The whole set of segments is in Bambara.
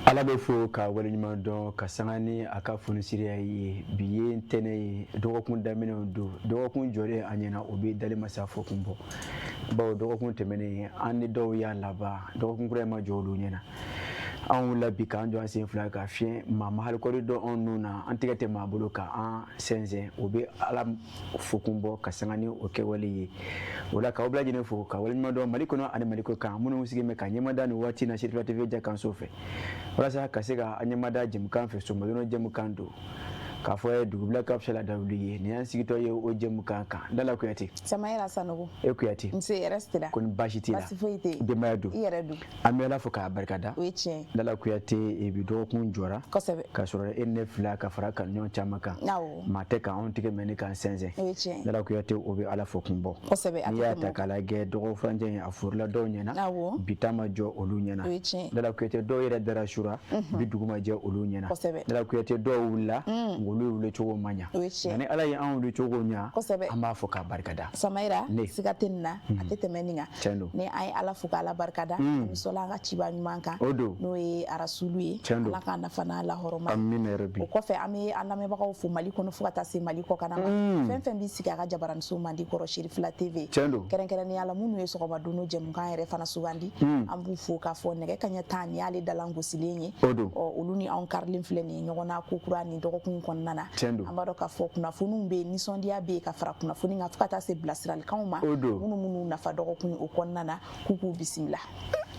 ala bɛ fo ka waleɲuman dɔn ka sanga ni a ka fonisiriya ye bi ye ntɛnɛ ye dɔgɔkun daminɛw don dɔgɔkun jɔlen a ɲɛna o bɛ dali masa fo kun bɔ bawo dɔgɔkun tɛmɛnen an ni dɔw y'a laban dɔgɔkun kura ma jɔ olu ɲɛna an wulila bi k'an jɔ an sen fila ka fiɲɛ maa mahalikɔri dɔn anw nun na an tɛgɛ tɛ maa bolo ka an sɛnsɛn o bɛ ala fo kun bɔ ka sanga ni o kɛwale ye o la k'aw bɛɛ lajɛlen fo ka waleɲuman dɔn mali kɔnɔ ani mali kɔ kan minnu sigilen bɛ ka ɲɛmada nin waati na Sirifila TV jakanso fɛ walasa ka se ka an ɲɛmada jɛmukan fɛ somadɔnɔ jɛmukan don k'a fɔ dugubila ka fisa la dawuli ye nin y'an sigitɔ ye o jɛmukan kan Dala Kuyate Samayira Sanogo e Kuyate nse reste la ko ni baasi t'i la baasi foyi tɛ denbaya don i yɛrɛ don an bɛ ala fo k'a barikada o ye tiɲɛ Dala Kuyate bi dɔgɔkun jɔra kosɛbɛ k'a sɔrɔ e ne fila ka fara kanuɲɔgɔn caman kan awɔ maa tɛ k'anw tigɛ mɛnni k'an sɛnsɛn o ye tiɲɛ Dala Kuyate o bɛ ala fo kun bɔ kosɛbɛ a n'i y'a ta k'a lajɛ dɔgɔfurancɛ in a forila dɔw ɲɛna awɔ bi ta ma jɔ olu ɲɛna o ye tiɲɛ Dala Kuyate dɔw yɛrɛ dara sura bi dugu ma jɛ olu ɲɛna kosɛbɛ Dala Kuyate dɔw wulila olu wuli cogo ma ɲa o ye nka tiɲɛ ni ala ye anw wuli cogo ɲa kosɛbɛ an b'a fɔ k'a barikada Samayira Ne. siga tɛ nin na a tɛ tɛmɛ nin kan Tiɲɛ don. ni an ye ala fo k'ala barikada an bɛ sɔli an ka ciba ɲuman kan O don. n'o ye arasulu ye Tiɲɛ don. ala k'a nafa n'a lahɔrɔma amina yarabi o kɔfɛ an bɛ an lamɛnbagaw fo mali kɔnɔ fo ka taa se mali kɔ kana ma fɛn fɛn b'i sigi a ka jabaraninso mandi kɔrɔ Sirifila TV Tiɲɛ don. kɛrɛnkɛrɛnnenya la minnu ye sɔgɔmadonno jɛmukan yɛrɛ fana sugandi an b'u fo k'a fɔ nɛgɛ kaɲɛ 10 ni y'ale dalan gosilen ye O don. olu ni anw karilen filɛ nin ye ɲɔgɔn na ko kura ni dɔgɔkun kɔnɔna na Tiɲɛ don. an b'a dɔn k'a fɔ kunnafoniw bɛ yen nisɔndiya bɛ yen ka fara kunnafoni kan fo ka taa se bilasiralikanw ma O don. minnu nafa dɔgɔkun o kɔnɔna na k'u k'u bisimila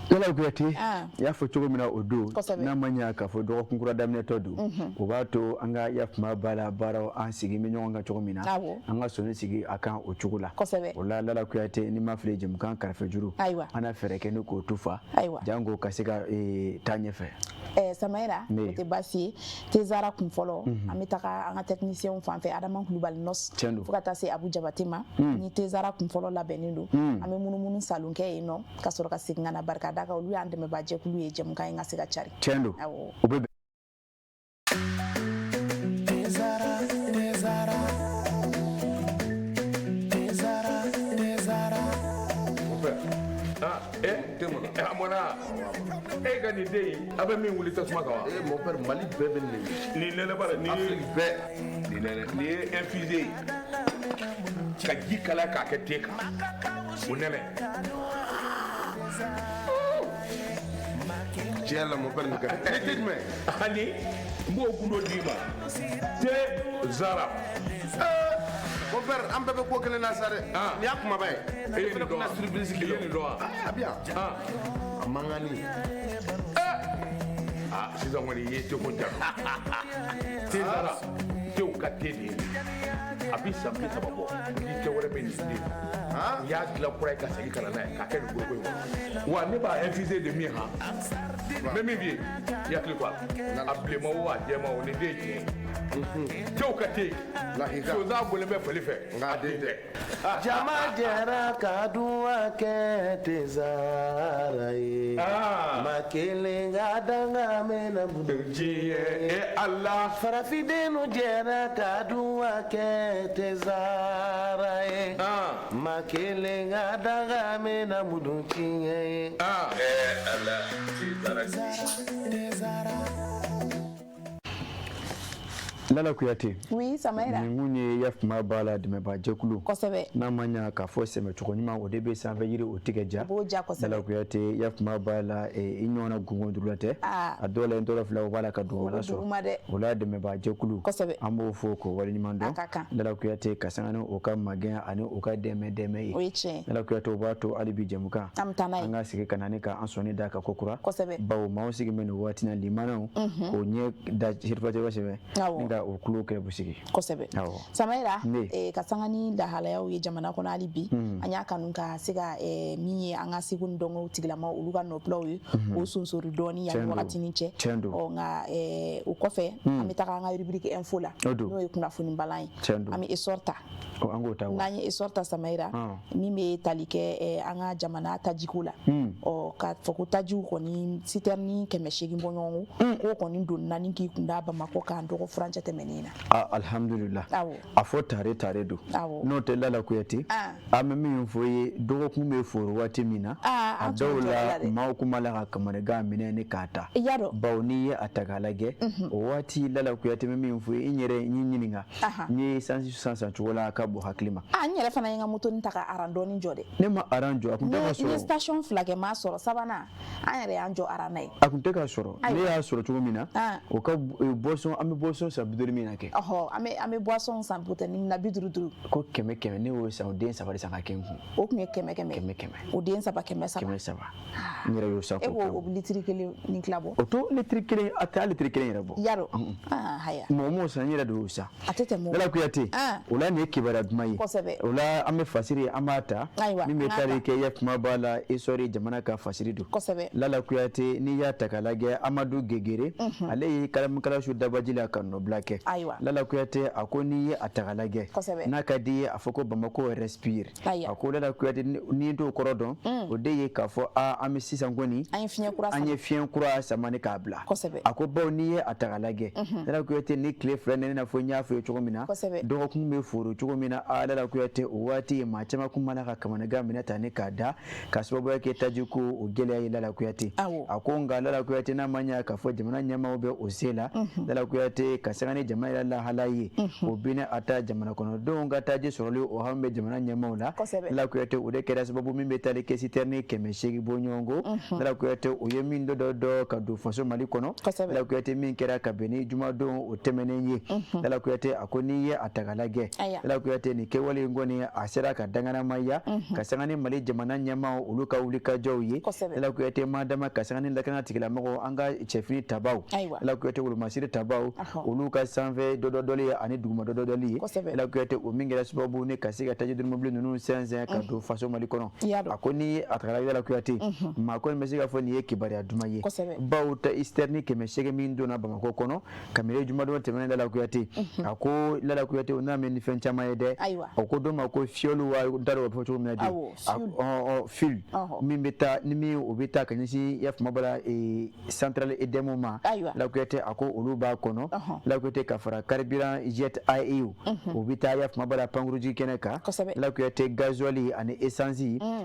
Dala Kuyate Ah. i y'a fɔ cogo min na o don Kosɛbɛ. n'a ma ɲa k'a fɔ dɔgɔkun kura daminɛtɔ don o b'a to an ka yafuma b'a la baaraw an sigi bɛ ɲɔgɔn kan cogo min na Awɔ. an ka sɔnni sigi a kan o cogo la Kosɛbɛ. o la Dala Kuyate ni ma fili jɛmukan kɛrɛfɛ juru Ayiwa. an na fɛɛrɛ kɛ ni k'o tufa Ayiwa. jango ka se ka taa ɲɛfɛ Samayira Ne. o tɛ baasi ye tezara kun fɔlɔ an bɛ taga an ka technicien fan fɛ Adama Kulubali Nɔs Tiɲɛ don. fo ka taa se Abu Jabate ma ni tezara kun fɔlɔ labɛnnen don an bɛ munumunu salon kɛ yen nɔ ka sɔrɔ ka segin ka na barikada kan olu y'an dɛmɛbaa jɛkulu ye jɛmukan in ka se ka cari Tiɲɛ don awɔ o bɛ Amona e ka nin den a bɛ min wuli tasuma kan wa mon père Mali bɛɛ bɛ nin nin nɛnɛ bara nin ye Afrique bɛɛ nin nɛnɛ nin ye infusé ye ka ji kalaya k'a kɛ te kan o nɛnɛ tiɲɛ la mon père nin ka nin tɛ jumɛn ani n b'o gundo d'i ma te zara mon père an bɛɛ bɛ ko kelen na sa dɛ nin y'a kumaba ye e ye fana nin dɔn kuna wa surprise i ye nin dɔn wa a bi yan a mangani sisan kɔni i ye teko ja te zara tew ka te de ye a bi san 30 bɔ ni kɛ wɛrɛ bɛ nin den u y'a dilan kura ye ka segin ka na n'a ye k'a kɛ nin goroko in kɔnɔ wa ne b'a infusé de min han n bɛ min f'i ye i hakili to a la a bilenma o a jɛma o nin den ye tiɲɛ ye tew ka te sonsan bolen bɛ fali fɛ Nka den tɛ. Jama jɛra ka duwa kɛ tezara ye ma kelen ka danga mɛna budu diɲɛ e ala farafidenu jɛra ka duwa kɛ tezara ye ma kelen ka danga mɛna budu tiɲɛ ye Dala Kuyate oui Samayira nin kun ye yafuma b'a la dɛmɛbaa jɛkulu kosɛbɛ n'a ma ɲa k'a fɔ sɛmɛcogo ɲuman o de bɛ sanfɛ yiri o tigɛ ja b'o ja Dala kosɛbɛ Kuyate yafuma b'a la i ɲɔgɔnna gungo duru la tɛ a dɔw la n tɔɔrɔ fila o b'a la ka dugumala duguma dɛ. sɔrɔ o la dɛmɛbaa jɛkulu Kosɛbɛ. an b'o fɔ k'o waleɲuman A dɔn ka kan. Dala Kuyate ka sanga ni o ka magɛnya ani o ka dɛmɛ ye o ye tiɲɛ Dala Kuyate o b'a to hali bi jɛmukan an bɛ taa n'a an ye ka sigi ka na ni ka an sɔnni da ka kokura kosɛbɛ bawo maaw sigi bɛ nin waati na limanaw k'o ɲɛ da Sirifila TV kosɛbɛ Awɔ. ni ka o kulo kɛ busigi kosɛbɛ Awɔ. Samayira Ne. ka sanga ni lahalayaw ye jamana kɔnɔ hali bi an y'a kanu ka se ka min ye an ka seko ni dɔnko tigilama olu ka nɔbilaw ye o sonsori dɔɔni Tiɲɛ yanni don. wagati ni cɛ Tiɲɛ don. nka o kɔfɛ an bɛ taga an ka rubrique info la O don. n'o ye kunnafoni balan ye Tiɲɛ don. an bɛ essor ta an k'o ta wa n'an ye essor ta Samayira min bɛ tali kɛ an ka jamana tajiko la ka fɔ ko tajiw kɔni citerne 800 bɔ ɲɔgɔn k'o kɔni don naani k'i kun da Bamakɔ k'an dɔgɔ furancɛ tɛmɛnen na alhamdulillah Awɔ. a fɔ tare don Awɔ. n'o tɛ Dala Kuyate an bɛ min fɔ ye dɔgɔkun bɛ foro waati min na a dɔw la maaw kuma la ka kamanega minɛ ni k'a ta bawo n'i ye a ta k'a lajɛ o waati Lala Kuyate bɛ min fɔ i yɛrɛ n ɲininka n ye sansi san cogo la ka bɔ hakili ma n yɛrɛ fana ye n ka moto ta ka aran dɔɔni jɔ dɛ ne ma aran jɔ a kun tɛ ka sɔrɔ ne station 2 kɛ m'a sɔrɔ sabanan an yɛrɛ y'an jɔ aran na ye a kun tɛ ka sɔrɔ ne y'a sɔrɔ cogo min na o ka boisson an bɛ boisson san 50 min na kɛ an bɛ boisson san bouteille na 50 ko 100 ne y'o san o den 3 de san ka kɛ n kun o kun ye 100 o den 3 100 n yɛrɛ y'o san ko o litiri 1 ni tila bɔ o to litiri 1 a tɛ litiri 1 yɛrɛ bɔ yaro haya mɔmɔ san yɛrɛ de y'o san a tɛ tɛmɛ Lala Kuyate o la nin ye kibaruya duman ye o la an bɛ fasiri an b'a ta min bɛ tari kɛ yakuma b'a la histoire jamana ka fasiri don Lala Kuyate n'i y'a ta k'a lajɛ Amadu Gegere ale ye kalamikalasu dabaji la ka nɔbila kɛ Lala Kuyate a ko n'i ye a ta k'a lajɛ n'a ka di ye a fɔ ko Bamako respire a ko Lala Kuyate n'i t'o kɔrɔ dɔn o de ye k'a fɔ an bɛ sisan kɔni an ye fiɲɛ kura samani k'a bila a ko bawo n'i ye a ta k'a lajɛ Lala Kuyate ni tile 2 ne n'a fɔ n y'a fɔ ye cogo min na dɔgɔkun bɛ foro cogo min na Lala Kuyate o waati maa caman kun b'a la ka kamanega minɛ ta ni k'a da ka sababuya kɛ taji ko o gɛlɛya ye Lala Kuyate a ko nka Lala Kuyate n'a ma ɲɛ k'a fɔ jamana ɲɛmaaw bɛ o se la Lala Kuyate ka sanga ni jamana yɛrɛ lahala ye o bɛna a ta jamana kɔnɔdenw ka taji sɔrɔli o hami bɛ jamana ɲɛmaaw la Lala Kuyate o de kɛra sababu min bɛ tali kɛ citerne 800 bɔ ɲɔgɔn ko Lala Kuyate o ye min dɔ ka don faso Mali kɔnɔ Lala Kuyate min kɛra ka bɛn ni jumadon o tɛmɛnen ye Lala Kuyate a ko n'i ye a ta k'a lajɛ Lala Kuyate nin kɛwale in kɔni a sera ka danganamaya ka sanga ni Mali jamana ɲɛmaaw olu ka wulikajɔw ye Lala Kuyate ma dama ka sanga ni lakana tigilamɔgɔw an ka cɛfini tabaw Lala Kuyate wolomasiri tabaw olu ka sanfɛ dɔdɔdɔli ani duguma dɔdɔdɔli ye Lala Kuyate o min kɛra sababu ni ka se ka taji durumobili ninnu sɛnsɛn ka don faso Mali kɔnɔ a ko n'i ye a ta k'a lajɛ Lala Kuyate maa kɔni bɛ se ka fɔ nin ye kibaruya duman ye bawo ta istɛrni 800 min donna Bamako kɔnɔ kabini jumadon tɛmɛnen Lala Kuyate a ko Lala Kuyate o n'a mɛn ni fɛn caman ye dɛ o ko dɔ ma ko fiyolu wa n t'a dɔn o bɛ fɔ cogo min na de fil min bɛ taa ni min o bɛ taa ka ɲɛsin yafuma bala central edemu ma Lala Kuyate a ko olu b'a kɔnɔ Lala Kuyate ka fara carburant jet IE o bɛ taa yafuma bala pankuruji kɛnɛ kan Lala Kuyate gasoil ani essence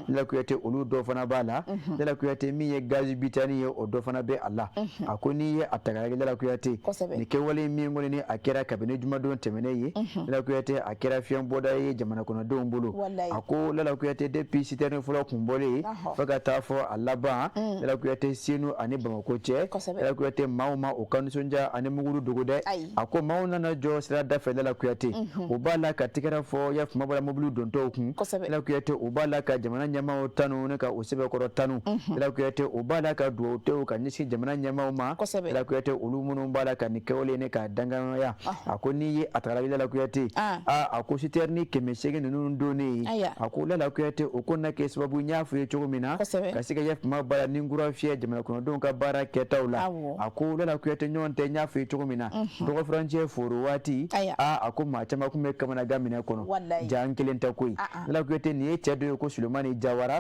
Lala Kuyate olu dɔ fana b'a la Lala Kuyate min ye gaz bitani ye o dɔ fana bɛ a la a ko n'i ye a ta k'a lajɛ Lala Kuyate nin kɛwale min kɔni ni a kɛra kabini jumadon tɛmɛnen ye Lala Kuyate a kɛra fiɲɛ bɔda ye jamana kɔnɔdenw bolo a ko Lala Kuyate depuis citerne fɔlɔ kun bɔlen fo ka taa fɔ a laban Lala Kuyate Senu ani Bamako cɛ Lala Kuyate maaw ma o ka nisɔndiya ani muguru dogo dɛ a ko maaw nana jɔ sirada fɛ Lala Kuyate o b'a la ka tigɛra fɔ yafuma bala mobili dontɔw kun Lala Kuyate o b'a la ka jamana ɲɛmaaw tanu ne ka o sɛbɛkɔrɔ tanu Lala Kuyate o b'a la ka dugawu tew ka ɲɛsin jamana ɲɛmaaw ma Lala Kuyate olu minnu b'a la ka nin kɛwale ne ka danganaya a ko n'i ye a ta k'a lajɛ Lala Kuyate a ko citerne 800 ninnu donnen a ko Lala Kuyate o ko na kɛ sababu n y'a fɔ ye cogo min na ka se ka yafuma bala ni nkura fiyɛ jamana kɔnɔdenw ka baara kɛtaw la a ko Lala Kuyate ɲɔgɔn tɛ n y'a fɔ ye cogo min na dɔgɔ furancɛ foro waati a ko maa caman kun bɛ kamanagan minɛ kɔnɔ ja n kelen tɛ koyi Lala Kuyate nin ye cɛ dɔ ye ko Sulemani Jawara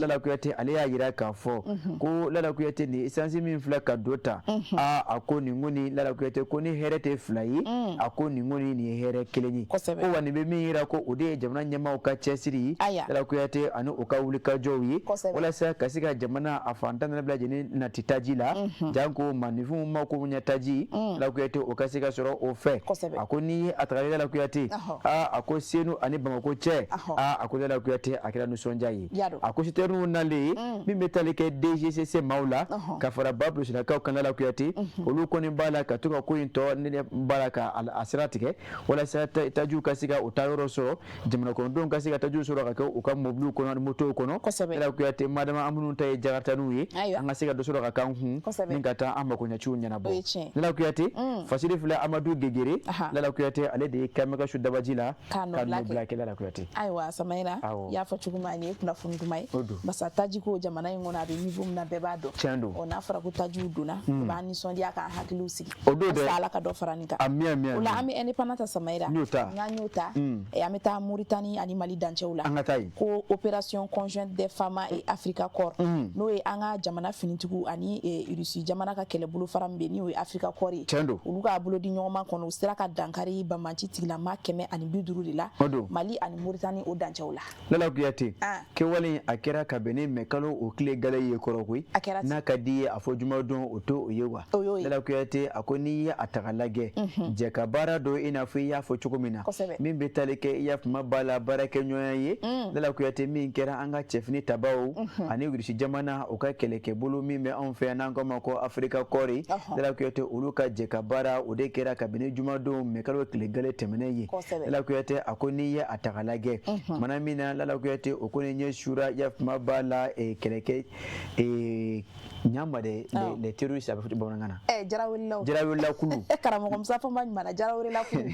Lala Kuyate ale y'a jira k'a fɔ ko Lala Kuyate nin essence min filɛ ka do ta a ko nin kɔni Lala Kuyate ko ni hɛrɛ tɛ fila ye a ko nin kɔni nin ye hɛrɛ kelen ye ko wa nin bɛ min yira ko o de ye jamana ɲɛmaaw ka cɛsiri Lala Kuyate ani o ka wulikajɔw ye walasa ka se ka jamana a fantan bɛɛ lajɛlen nati taji la janko maninfinw ma ko ɲɛ taji Lala Kuyate o ka se ka sɔrɔ o fɛ a ko n'i ye a ta k'a lajɛ Lala Kuyate a ko Senu ani Bamako cɛ a ko Lala Kuyate a kɛra nisɔndiya ye a ko citerne nalen min bɛ tali kɛ DGCC maaw la ka fara Babilosininakaw kan Lala Kuyate olu kɔni b'a la ka to ka ko in tɔ ne b'a la ka a sira tigɛ walasa tajiw ka se ka o taa yɔrɔ sɔrɔ jamana kɔnɔdenw ka se ka tajiw sɔrɔ ka kɛ u ka mobiliw kɔnɔ ani motow kɔnɔ Lala Kuyate madama an minnu ta ye jakartaniw ye an ka se ka dɔ sɔrɔ ka k'an kun ni ka taa an makoɲɛciw ɲɛnabɔ Lala Kuyate fasiri filɛ Amadu Gegere Lala Kuyate ale de ye kamikasu dabaji la ka nɔbila kɛ Lala Kuyate ayiwa Samaira y'a fɔ cogo min na nin ye kunnafoni duman ye basa taji ko jamana in kɔnɔ a bɛ niveau min na bɛɛ b'a dɔn n'a fɔra ko tajiw donna u b'an nisɔndiya k'an hakiliw sigi Ala ka dɔ fara nin kan o la an bɛ indépendance ta Samaira n'an y'o ta an bɛ taa Mauritanie ani Mali dancɛw la ko opération conjointe des femmes et Africa Corps n'o ye an ka jamana finitigiw ani Russie jamana ka kɛlɛbolo fara min bɛ n'o ye Africa Corps ye olu k'a bolo di ɲɔgɔn ma kɔnɔ u sera ka dankari Banbanci tigilama 150 de la Mali ani Mauritanie o dancɛw la Lala Kuyate kɛwale a kɛra ka ka bɛn ni mɛkalo o tile gale ye kɔrɔ koyi n'a ka di ye a fɔ jumadon o to o ye wa Lala Kuyate a ko n'i ye a ta ka lajɛ jɛ ka baara dɔ i n'a fɔ i y'a fɔ cogo min na min bɛ tali kɛ i y'a fama b'a la baarakɛɲɔgɔnya ye Lala Kuyate min kɛra an ka cɛfini tabaw ani Irisi jamana o ka kɛlɛkɛbolo min bɛ anw fɛ yan n'an ko ma ko Afrika kɔri Lala Kuyate olu ka jɛ ka baara o de kɛra kabini jumadon mɛkalo tile gale tɛmɛnen ye Lala Kuyate a ko n'i ye a ta ka lajɛ mana min na Lala Kuyate o ko ni ɲɛ sura i y'a fama b'a la kɛlɛkɛ nyama de le terroriste a bɛ fɔ bamanankan na jarawilla kulu karamɔgɔ musa fɔ ma ɲuman na jarawilla kulu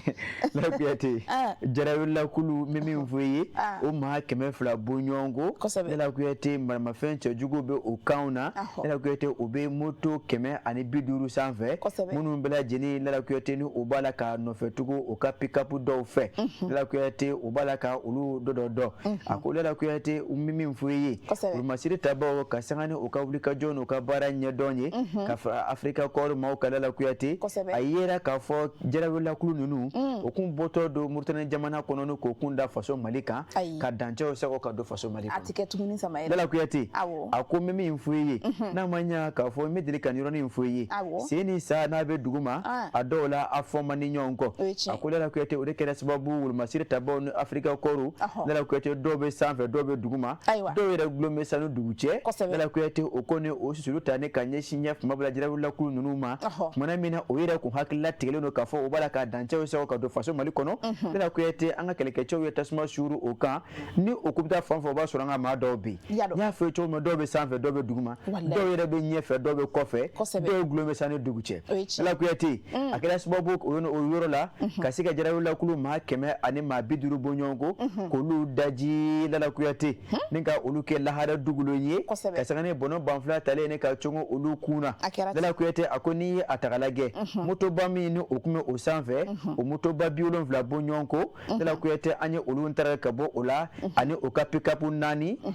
Lala Kuyate jarawilla kulu min fɔ ye o maa 200 bɔɲɔgɔnko Lala Kuyate maramafɛn cɛjugu bɛ o kanw na Lala Kuyate o bɛ moto 150 sanfɛ minnu bɛɛ lajɛlen Lala Kuyate ni o b'a la ka nɔfɛtugu o ka pick-up dɔw fɛ Lala Kuyate o b'a la ka olu dɔ a ko Lala Kuyate min fɔ ye olu masiri tabaw ka sanga ni o ka wulikajɔ n'o ka baara ɲɛdɔn ye ka fara Afrika kɔri maaw ka Lala Kuyate a yera k'a fɔ jarawilla kulu ninnu o kun bɔtɔ don Mauritanie jamana kɔnɔ k'o kun da faso Mali kan ka dancɛw sago ka don faso Mali kɔnɔ Lala Kuyate a ko min fɔ ye n'a ma ɲa k'a fɔ n bɛ deli ka nin yɔrɔnin fɔ ye sen ni sa n'a bɛ dugu ma a dɔw la a fɔ man di ɲɔgɔn kɔ a ko Lala Kuyate o de kɛra sababu wolomasiri tabaw ni Afrika kɔriw Lala Kuyate dɔw bɛ sanfɛ dɔw bɛ dugu ma dɔw yɛrɛ gulon bɛ sanu dugu cɛ Lala Kuyate o ko ni o susuru ta ne ka ɲɛsin ɲɛ fama bila jarawilla kulu ninnu ma tumana min na o yɛrɛ kun hakilila tigɛlen don k'a fɔ o b'a la ka dancɛw sago ka don faso Mali kɔnɔ Lala Kuyate an ka kɛlɛkɛcɛw ye tasuma suuru o kan ni o ku bɛ taa fan fɛ o b'a sɔrɔ an ka maa dɔw bɛ yen n y'a fɔ ye cogo min dɔw bɛ sanfɛ dɔw bɛ dugu ma dɔw yɛrɛ bɛ ɲɛfɛ dɔw bɛ kɔfɛ dɔw gulon bɛ sanu dugu cɛ Lala Kuyate a kɛra sababu o yɔrɔ la ka se ka jarawilla kulu maa 150 bɔɲɔgɔnko k'olu daji Lala Kuyate ni ka olu kɛ lahara dugulon ye ka sanga ni bɔnɔ banfula talen ne ka cɔngɔ olu kunna Lala Kuyate a ko n'i ye a ta ka lajɛ motoba min ni o kun bɛ o sanfɛ o motoba 70 bɔɲɔgɔnko Lala Kuyate an ye olu taara ka bɔ o la ani o ka pick-up 4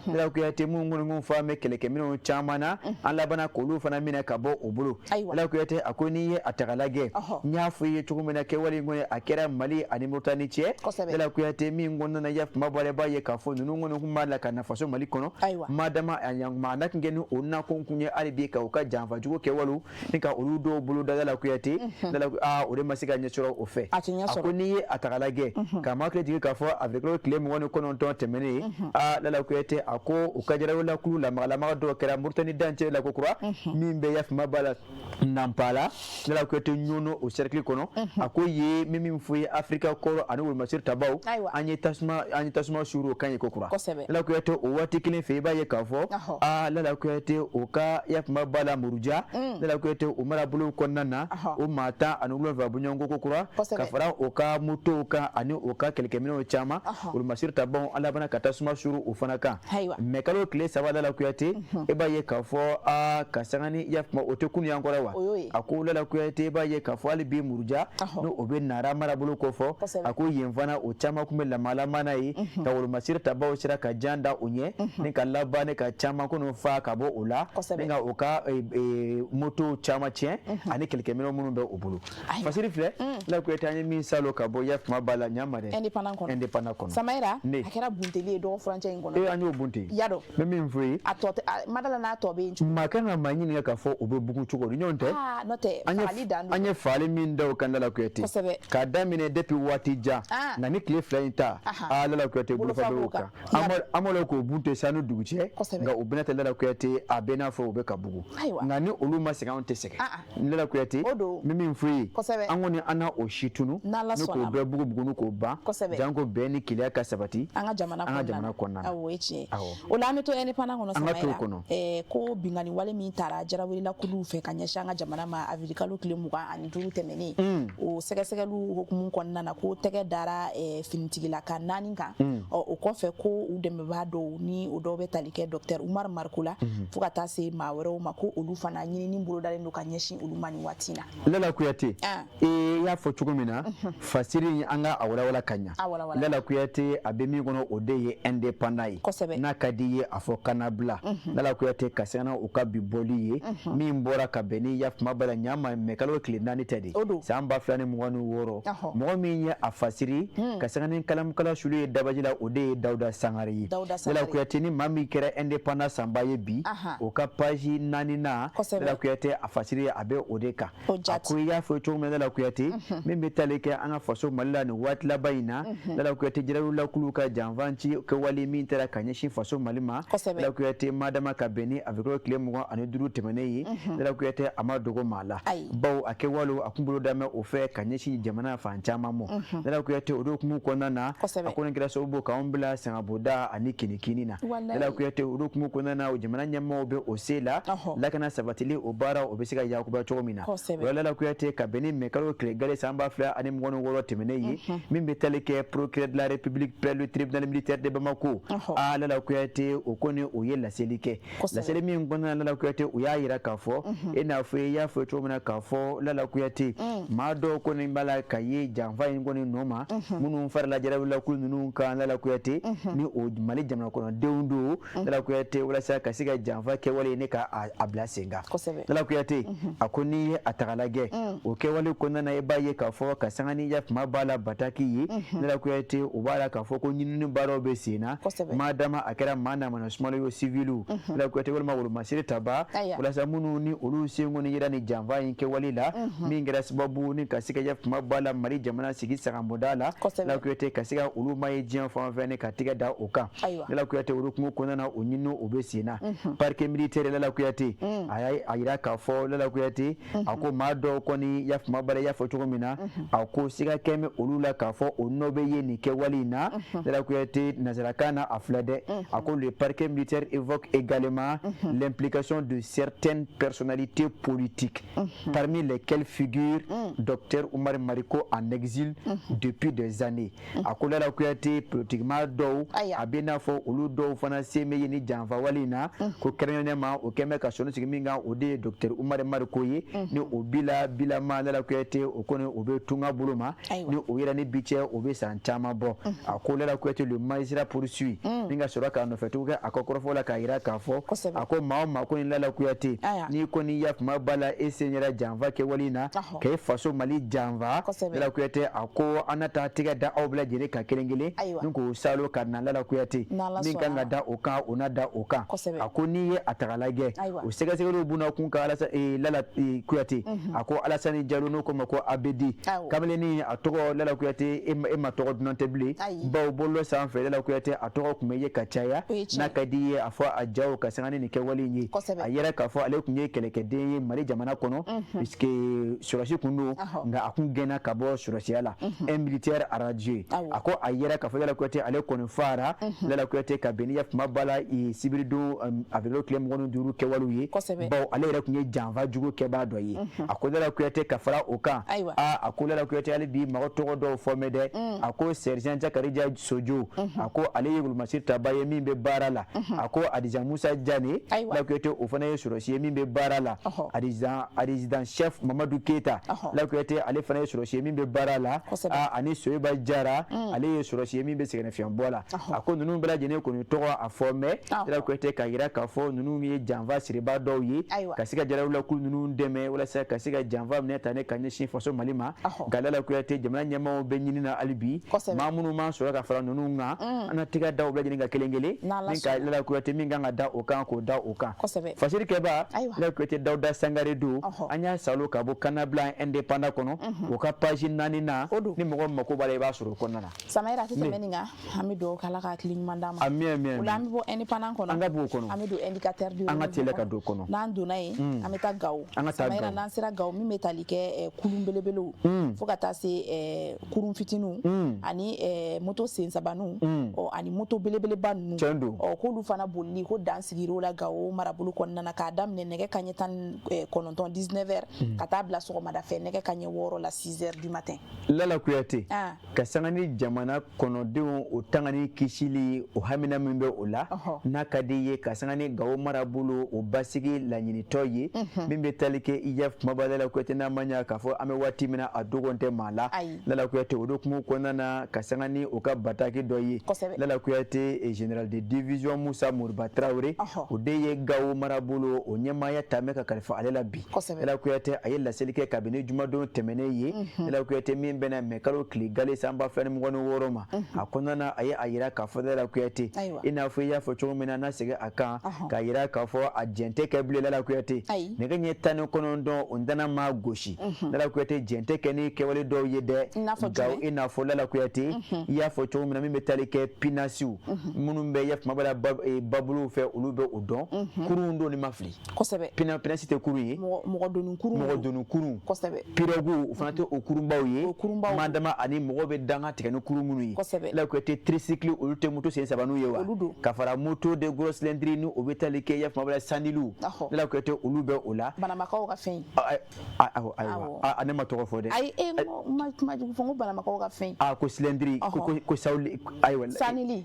Lala Kuyate minnu kɔni fɔ an bɛ kɛlɛkɛminɛnw caman na an labana k'olu fana minɛ ka bɔ o bolo Lala Kuyate a ko n'i ye a ta ka lajɛ n y'a fɔ i ye cogo min na kɛwale in kɔni a kɛra Mali ani Mauritanie cɛ Lala Kuyate min kɔnɔna ya fama bɔra b'a ye k'a fɔ ninnu kɔni kun b'a la ka na faso Mali kɔnɔ madama a ɲanguma n'a kun kɛ ni o nakun kun ye hali bi ka u ka janfajugu kɛwalew ni ka olu dɔw bolo da Lala Kuyate o de ma se ka ɲɛsɔrɔ o fɛ a ko n'i ye a ta ka lajɛ k'a ma hakili jigin k'a fɔ Afrika tile 29 tɛmɛnen ye Lala Kuyate a ko u ka jarawilla kulu lamagalamaga dɔw kɛra Mauritanie dancɛ la kokura min bɛ yafama b'a la Nampala Lala Kuyate ɲɔnɔ o cercle kɔnɔ a ko ye min fɔ ye Afrika kɔrɔ ani wolomasiri tabaw an ye tasuma suuru o kan ye kokura Lala Kuyate o waati kelen fɛ i b'a ye k'a fɔ Lala Kuyate o ka yafama b'a la Muruja Lala Kuyate o marabolo kɔnɔna na o maa 17 bɔɲɔgɔnko kokura ka fara o ka motow kan ani o ka kɛlɛkɛminɛnw caman wolomasiri tabaw an labana ka tasuma suuru o fana kan mɛkalo tile 3 Lala Kuyate i b'a ye k'a fɔ ka sanga ni yafama o tɛ kunu yan kɔrɔ wa a ko Lala Kuyate i b'a ye k'a fɔ hali bi Muruja n'o o bɛ Nara marabolo kɔfɔ a ko yen fana o caman kun bɛ lamalamana ye ka wolomasiri tabaw sera ka jan da o ɲɛ ni ka laban ni ka caman kɔnɔ fa ka bɔ o la ni ka o ka moto caman tiɲɛ ani kɛlɛkɛminɛnw minnu bɛ o bolo fasiri filɛ Lala Kuyate an ye min salo ka bɔ yafama b'a la ɲama dɛ indépendant kɔnɔ Samayira a kɛra bunteli ye dɔgɔ furancɛ in kɔnɔ an y'o bunte yadɔ n bɛ min fɔ ye madala n'a tɔ bɛ yen cogo maa kan ka maa ɲininka k'a fɔ o bɛ bugun cogo di ɲɔgɔn tɛ an ye fagali min da o kan Lala Kuyate k'a daminɛ depuis waati jan nka ni tile 2 in ta Lala Kuyate bolofa bɛ o kan an b'a la k'o bunte sanu dugu cɛ nka o bɛna tɛ Lala Kuyate a bɛ n'a fɔ o bɛ ka bugu nka ni olu ma sɛgɛn anw tɛ sɛgɛn Lala Kuyate n bɛ min fɔ ye an kɔni an na o si tunu ni k'o bɛɛ bugu ni k'o ban janko bɛn ni keleya ka sabati an ka jamana kɔnɔna na o ye tiɲɛ o la an bɛ to indépendant kɔnɔ Samayira ko bingani wale min taara jarawilla kuluw fɛ ka ɲɛsin an ka jamana ma avril tile 25 tɛmɛnen o sɛgɛsɛgɛliw hukumu kɔnɔna na ko tɛgɛ dara finitigila ka 4 kan o kɔfɛ ko u dɛmɛbaa dɔw ni o dɔw bɛ tali kɛ Dr Umar Mariko la fo ka taa se maa wɛrɛw ma ko olu fana ɲinini bolo dalen don ka ɲɛsin olu ma ni waati na Lala Kuyate y'a fɔ cogo min na fasiri an ka a walawala ka ɲa Lala Kuyate a bɛ min kɔnɔ o de ye indépendant ye n'a ka di ye a fɔ kana bila Lala Kuyate ka sɛgɛnna u ka bi bɔli ye min bɔra ka bɛn ni yafama b'a la ɲama mɛkalo tile 4 tɛ de san 2026 mɔgɔ min ye a fasiri ka sɛgɛnni kalamukala sulu ye dabaji la o de ye Dawuda Sangare ye Lala Kuyate ni maa min kɛra indépendant sanba ye bi o ka page 4 na Lala Kuyate a fasiri a bɛ o de kan a ko i y'a fɔ cogo min na Lala Kuyate min bɛ tali kɛ an ka faso Mali la nin waati laban in na Lala Kuyate jɛlawolakulu ka janfan ci kɛwale min taara ka ɲɛsin faso Mali ma Lala Kuyate madama ka bɛn ni avikɔrɔ tile 25 tɛmɛnen ye Lala Kuyate a ma dogo maa la bawo a kɛwalew a kun bolo damɛ o fɛ ka ɲɛsin jamana fan caman mɔ Lala Kuyate o dokumu kɔnɔna na a ko nin kɛra sababu k'anw bila sɛngɛboda ani kinikini na Lala Kuyate o dokumu kɔnɔna na o jamana ɲɛmaaw bɛ o se la lakana sabatili o baara o bɛ se ka yakuba cogo min na o Lala Kuyate ka bɛn ni mɛkalo tile gale san 2026 tɛmɛnen ye min bɛ tali kɛ procureur de la République près le tribunal militaire de Bamako Lala Kuyate o kɔni o ye laseli kɛ laseli min kɔnɔna na Lala Kuyate o y'a yira k'a fɔ e n'a fɔ i y'a fɔ cogo min na k'a fɔ Lala Kuyate maa dɔw kɔni b'a la ka ye janfa in kɔni nɔ ma minnu farala jɛlawolakulu ninnu kan Lala Kuyate ni o Mali jamana kɔnɔdenw don Lala Kuyate walasa ka se ka janfa kɛwale ne ka a bila sen kan Lala Kuyate a ko n'i ye a taga lajɛ o kɛwale kɔnɔna na i b'a ye k'a fɔ ka sanga ni yakuma b'a la bataki ye Lala Kuyate o b'a la k'a fɔ ko ɲinini baaraw bɛ sen na maa dama a kɛra maa namana sumalo ye civiliw Lala Kuyate walima wolomasiri taba walasa minnu ni olu sen kɔni yera ni janfa in kɛwale la min kɛra sababu ni ka se ka yakuma b'a la Mali jamana sigi sagamɔda la Lala Kuyate ka se ka olu ma ye diɲɛ fan fɛn ne ka tigɛ da o kan Lala Kuyate olu kuma kɔnɔna na o ɲinini o bɛ sen na parquet militaire Lala Kuyate a yira k'a fɔ Lala Kuyate a ko maa dɔw kɔni yakuma b'a la i y'a fɔ cogo min na a ko siga kɛmɛ olu la k'a fɔ o nɔ bɛ ye nin kɛwale in na Lala Kuyate nazarakan na a filɛ dɛ a ko le parquet militaire évoque également l'implication de certaines personnalités politiques parmi lesquelles figure docteur Oumar Mariko en exil depuis des années a ko Lala Kuyate politiquement dɔw a bɛ n'a fɔ olu dɔw fana se bɛ ye ni janfa wale in na ko kɛrɛnkɛrɛnnɛma o kɛn bɛ ka sɔnni sigi min kan o de ye docteur Oumar Mariko ye ni o bilama Lala Kuyate o kɔni o bɛ tunga bolo ma ni o yɛrɛ ni bi cɛ o bɛ san caman bɔ a ko Lala Kuyate le magistrat poursuit ni ka sɔrɔ k'a nɔfɛtugu kɛ a ka kɔrɔfɔ la k'a yira k'a fɔ a ko maa o maa ko ni Lala Kuyate n'i kɔni yakuma b'a la e sen yɛrɛ janfa kɛwale in na k'e faso Mali janfa Lala Kuyate a ko an na taa tigɛ da aw bɛɛ lajɛlen ka kelen kelen ni k'o salo ka na Lala Kuyate min kan ka da o kan o na da o kan a ko n'i ye a taga lajɛ o sɛgɛsɛgɛliw buna kun ka Lala Kuyate a ko Alasani Jalo n'o ko ma ko ABD kabini a tɔgɔ Lala Kuyate e ma tɔgɔ dunan tɛ bilen bawo bɔlɔ sanfɛ Lala Kuyate a tɔgɔ tun bɛ ye ka caya n'a ka di ye a fɔ a jaw ka sanga ni nin kɛwale in ye a yɛrɛ k'a fɔ ale tun ye kɛlɛkɛden ye Mali jamana kɔnɔ puisque surasi kun don nka a kun gɛnna ka bɔ surasiya la un militaire radieux a ko a yɛrɛ k'a fɔ Lala Kuyate ale kɔni fara Lala Kuyate ka bɛn ni yakuma b'a la sibiridon avikɔrɔ tile 25 kɛwalew ye bawo ale yɛrɛ tun ye janfa jugu kɛbaa dɔ ye a ko Lala Kuyate ka fara o kan a ko Lala Kuyate hali bi mɔgɔ tɔgɔ dɔw fɔ mɛ dɛ a ko sergent Jakarija Sojo a ko ale ye wolomasiri taba ye min bɛ baara la a ko Adijan Musa Jane Lala Kuyate o fana ye sɔrɔsi ye min bɛ baara la adjudant chef Mamadu Keita Lala Kuyate ale fana ye sɔrɔsi ye min bɛ baara la ani Soyiba Jara ale ye sɔrɔsi ye min bɛ sɛgɛnnafiɲɛbɔ la a ko ninnu bɛɛ lajɛlen kɔni tɔgɔ a fɔ mɛ Lala Kuyate ka yira k'a fɔ ninnu ye janfa siriba dɔw ye ka se ka jɛlawolakulu ninnu dɛmɛ walasa ka se ka janfa minɛ ta ne ka ɲɛsin faso Mali ma nka Lala Kuyate jamana ɲɛmaaw bɛ ɲini na hali bi maa minnu ma sɔrɔ ka fara ninnu kan an ka tigɛ da u bɛɛ lajɛlen ka kelen kelen min ka Lala Kuyate min kan ka da o kan k'o da o kan fasiri kɛba Lala Kuyate Dawuda Sangare don an y'a salo ka bɔ kanabila indépendant kɔnɔ o ka page 4 na ni mɔgɔ mako b'a la i b'a sɔrɔ o kɔnɔna na Samayira a tɛ tɛmɛ nin kan an bɛ dugawu k'Ala ka hakili ɲuman d'an ma o la an bɛ bɔ indépendant kɔnɔ an ka bɔ o kɔnɔ an bɛ don indicateur du an ka teliya ka don o kɔnɔ n'an donna yen an bɛ taa Gawo Samayira n'an sera Gawo min bɛ tali kɛ kurun belebelew fo ka taa se kurun fitininw ani moto sensabaninw ani moto belebeleba ninnu k'olu fana bolili ko dan sigir'o la Gawo marabolo kɔnɔna na k'a daminɛ nɛgɛ kanɲɛ 19 19h ka taa bila sɔgɔmada fɛ nɛgɛ kanɲɛ 6 la 6h du matin Lala Kuyate ka sanga ni jamana kɔnɔdenw o tanga ni kisili o hamina min bɛ o la n'a ka di ye ka sanga ni Gawo marabolo o basigi laɲinitɔ ye min bɛ tali kɛ i y'a kumaba Lala Kuyate n'a ma ɲa k'a fɔ an bɛ waati min na a dogon tɛ maa la Lala Kuyate o dokumu kɔnɔna na ka sanga ni o ka bataki dɔ ye Lala Kuyate général de division Musa Moriba Traoré o de ye Gawo marabolo o ɲɛmaaya taamɛ ka kalifa ale la bi Lala Kuyate a ye laseli kɛ kabini jumadon tɛmɛnen ye Lala Kuyate min bɛna mɛkalo tile gale san 2026 ma a kɔnɔna na a ye a yira k'a fɔ Lala Kuyate i n'a fɔ i y'a fɔ cogo min na n'a segin a kan k'a yira k'a fɔ a jɛn tɛ kɛ bilen Lala Kuyate nɛgɛ ɲɛ 19 o dana ma gosi Lala Kuyate jɛn tɛ kɛ ni kɛwale dɔw ye dɛ gawo i n'a fɔ Lala Kuyate i y'a fɔ cogo min na min bɛ tali kɛ pinasiw minnu bɛ ya kuma bala babuluw fɛ olu bɛ o dɔn kurun don ni ma fili pinasi tɛ kurun ye mɔgɔ donu kurun piroguw o fana tɛ o kurunbaw ye mandama ani mɔgɔ bɛ danga tigɛ ni kurun minnu ye Lala Kuyate tricycle olu tɛ moto sen saba n'u ye wa ka fara moto de gros cylindre ni o bɛ tali kɛ ya kuma bala sandilu Lala Kuyate olu bɛ o la banamakaw ka fɛn ne ma tɔgɔ fɔ dɛ ayi ma kuma jugu fɔ ko banamakaw ka fɛn ko cylindre ko sawli ayiwa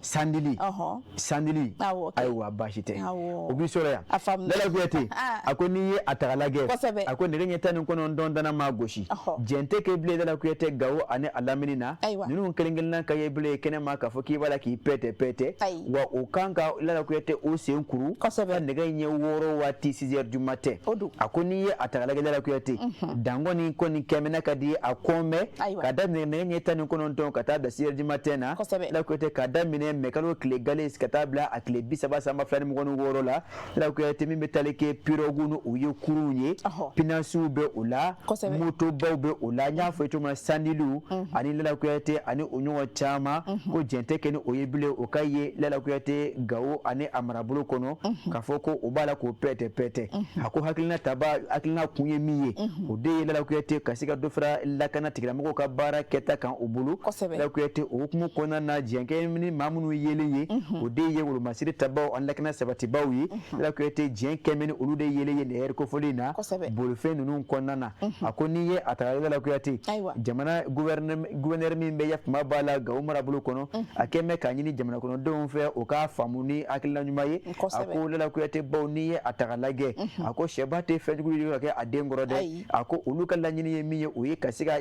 sandili ayiwa baasi tɛ o b'i sɔrɔ yan Lala Kuyate a ko n'i ye a taga lajɛ a ko nɛgɛ ɲɛ 19 dana ma gosi jɛn tɛ kɛ bilen Lala Kuyate gawo ani a lamini na ninnu kelen-kelenna ka ye bilen kɛnɛma k'a fɔ k'i b'a la k'i pɛtɛ wa o kan ka Lala Kuyate o sen kuru ka nɛgɛ ɲɛ 6 waati 6 heures du matin a ko n'i ye a taga lajɛ Lala Kuyate dangɔni kɔni kɛmɛna ka di a kɔnbɛ ka daminɛ nɛgɛ ɲɛ 19 ka taa bila 6 heures du matin na Lala Kuyate ka daminɛ mɛkalo tile gale ka taa bila a tile 30 sanba 26 la Lala Kuyate min bɛ tali kɛ pirogu ni o ye kurun ye pinasiw bɛ o la motobaw bɛ o la n y'a fɔ cogo min na sandiliw ani Lala Kuyate ani o ɲɔgɔn caman ko jɛn tɛ kɛ ni o ye bilen o ka ye Lala Kuyate gawo ani a marabolo kɔnɔ k'a fɔ ko o b'a la k'o pɛtɛ a ko hakilina kun ye min ye o de ye Lala Kuyate ka se ka dɔ fara lakana tigilamɔgɔw ka baara kɛta kan o bolo Lala Kuyate o hukumu kɔnɔna na jɛn kɛ ni maa minnu yelen ye o de ye wolomasiri tabaw ani lakana sabatibaw ye Lala Kuyate jɛn kɛmɛ ni olu de yelen ye nin heure kofɔli in na bolifɛn ninnu kɔnɔna na a ko n'i ye a taga Lala Kuyate jamana gouverneur min bɛ yafama b'a la gawo marabolo kɔnɔ a kɛn bɛ k'a ɲini jamana kɔnɔdenw fɛ o k'a faamu ni hakilina ɲuman ye a ko Lala Kuyate baw n'i ye a taga lajɛ a ko sɛba tɛ fɛnjugu ye ka kɛ a den kɔrɔ dɛ a ko olu ka laɲini ye min ye o ye ka se ka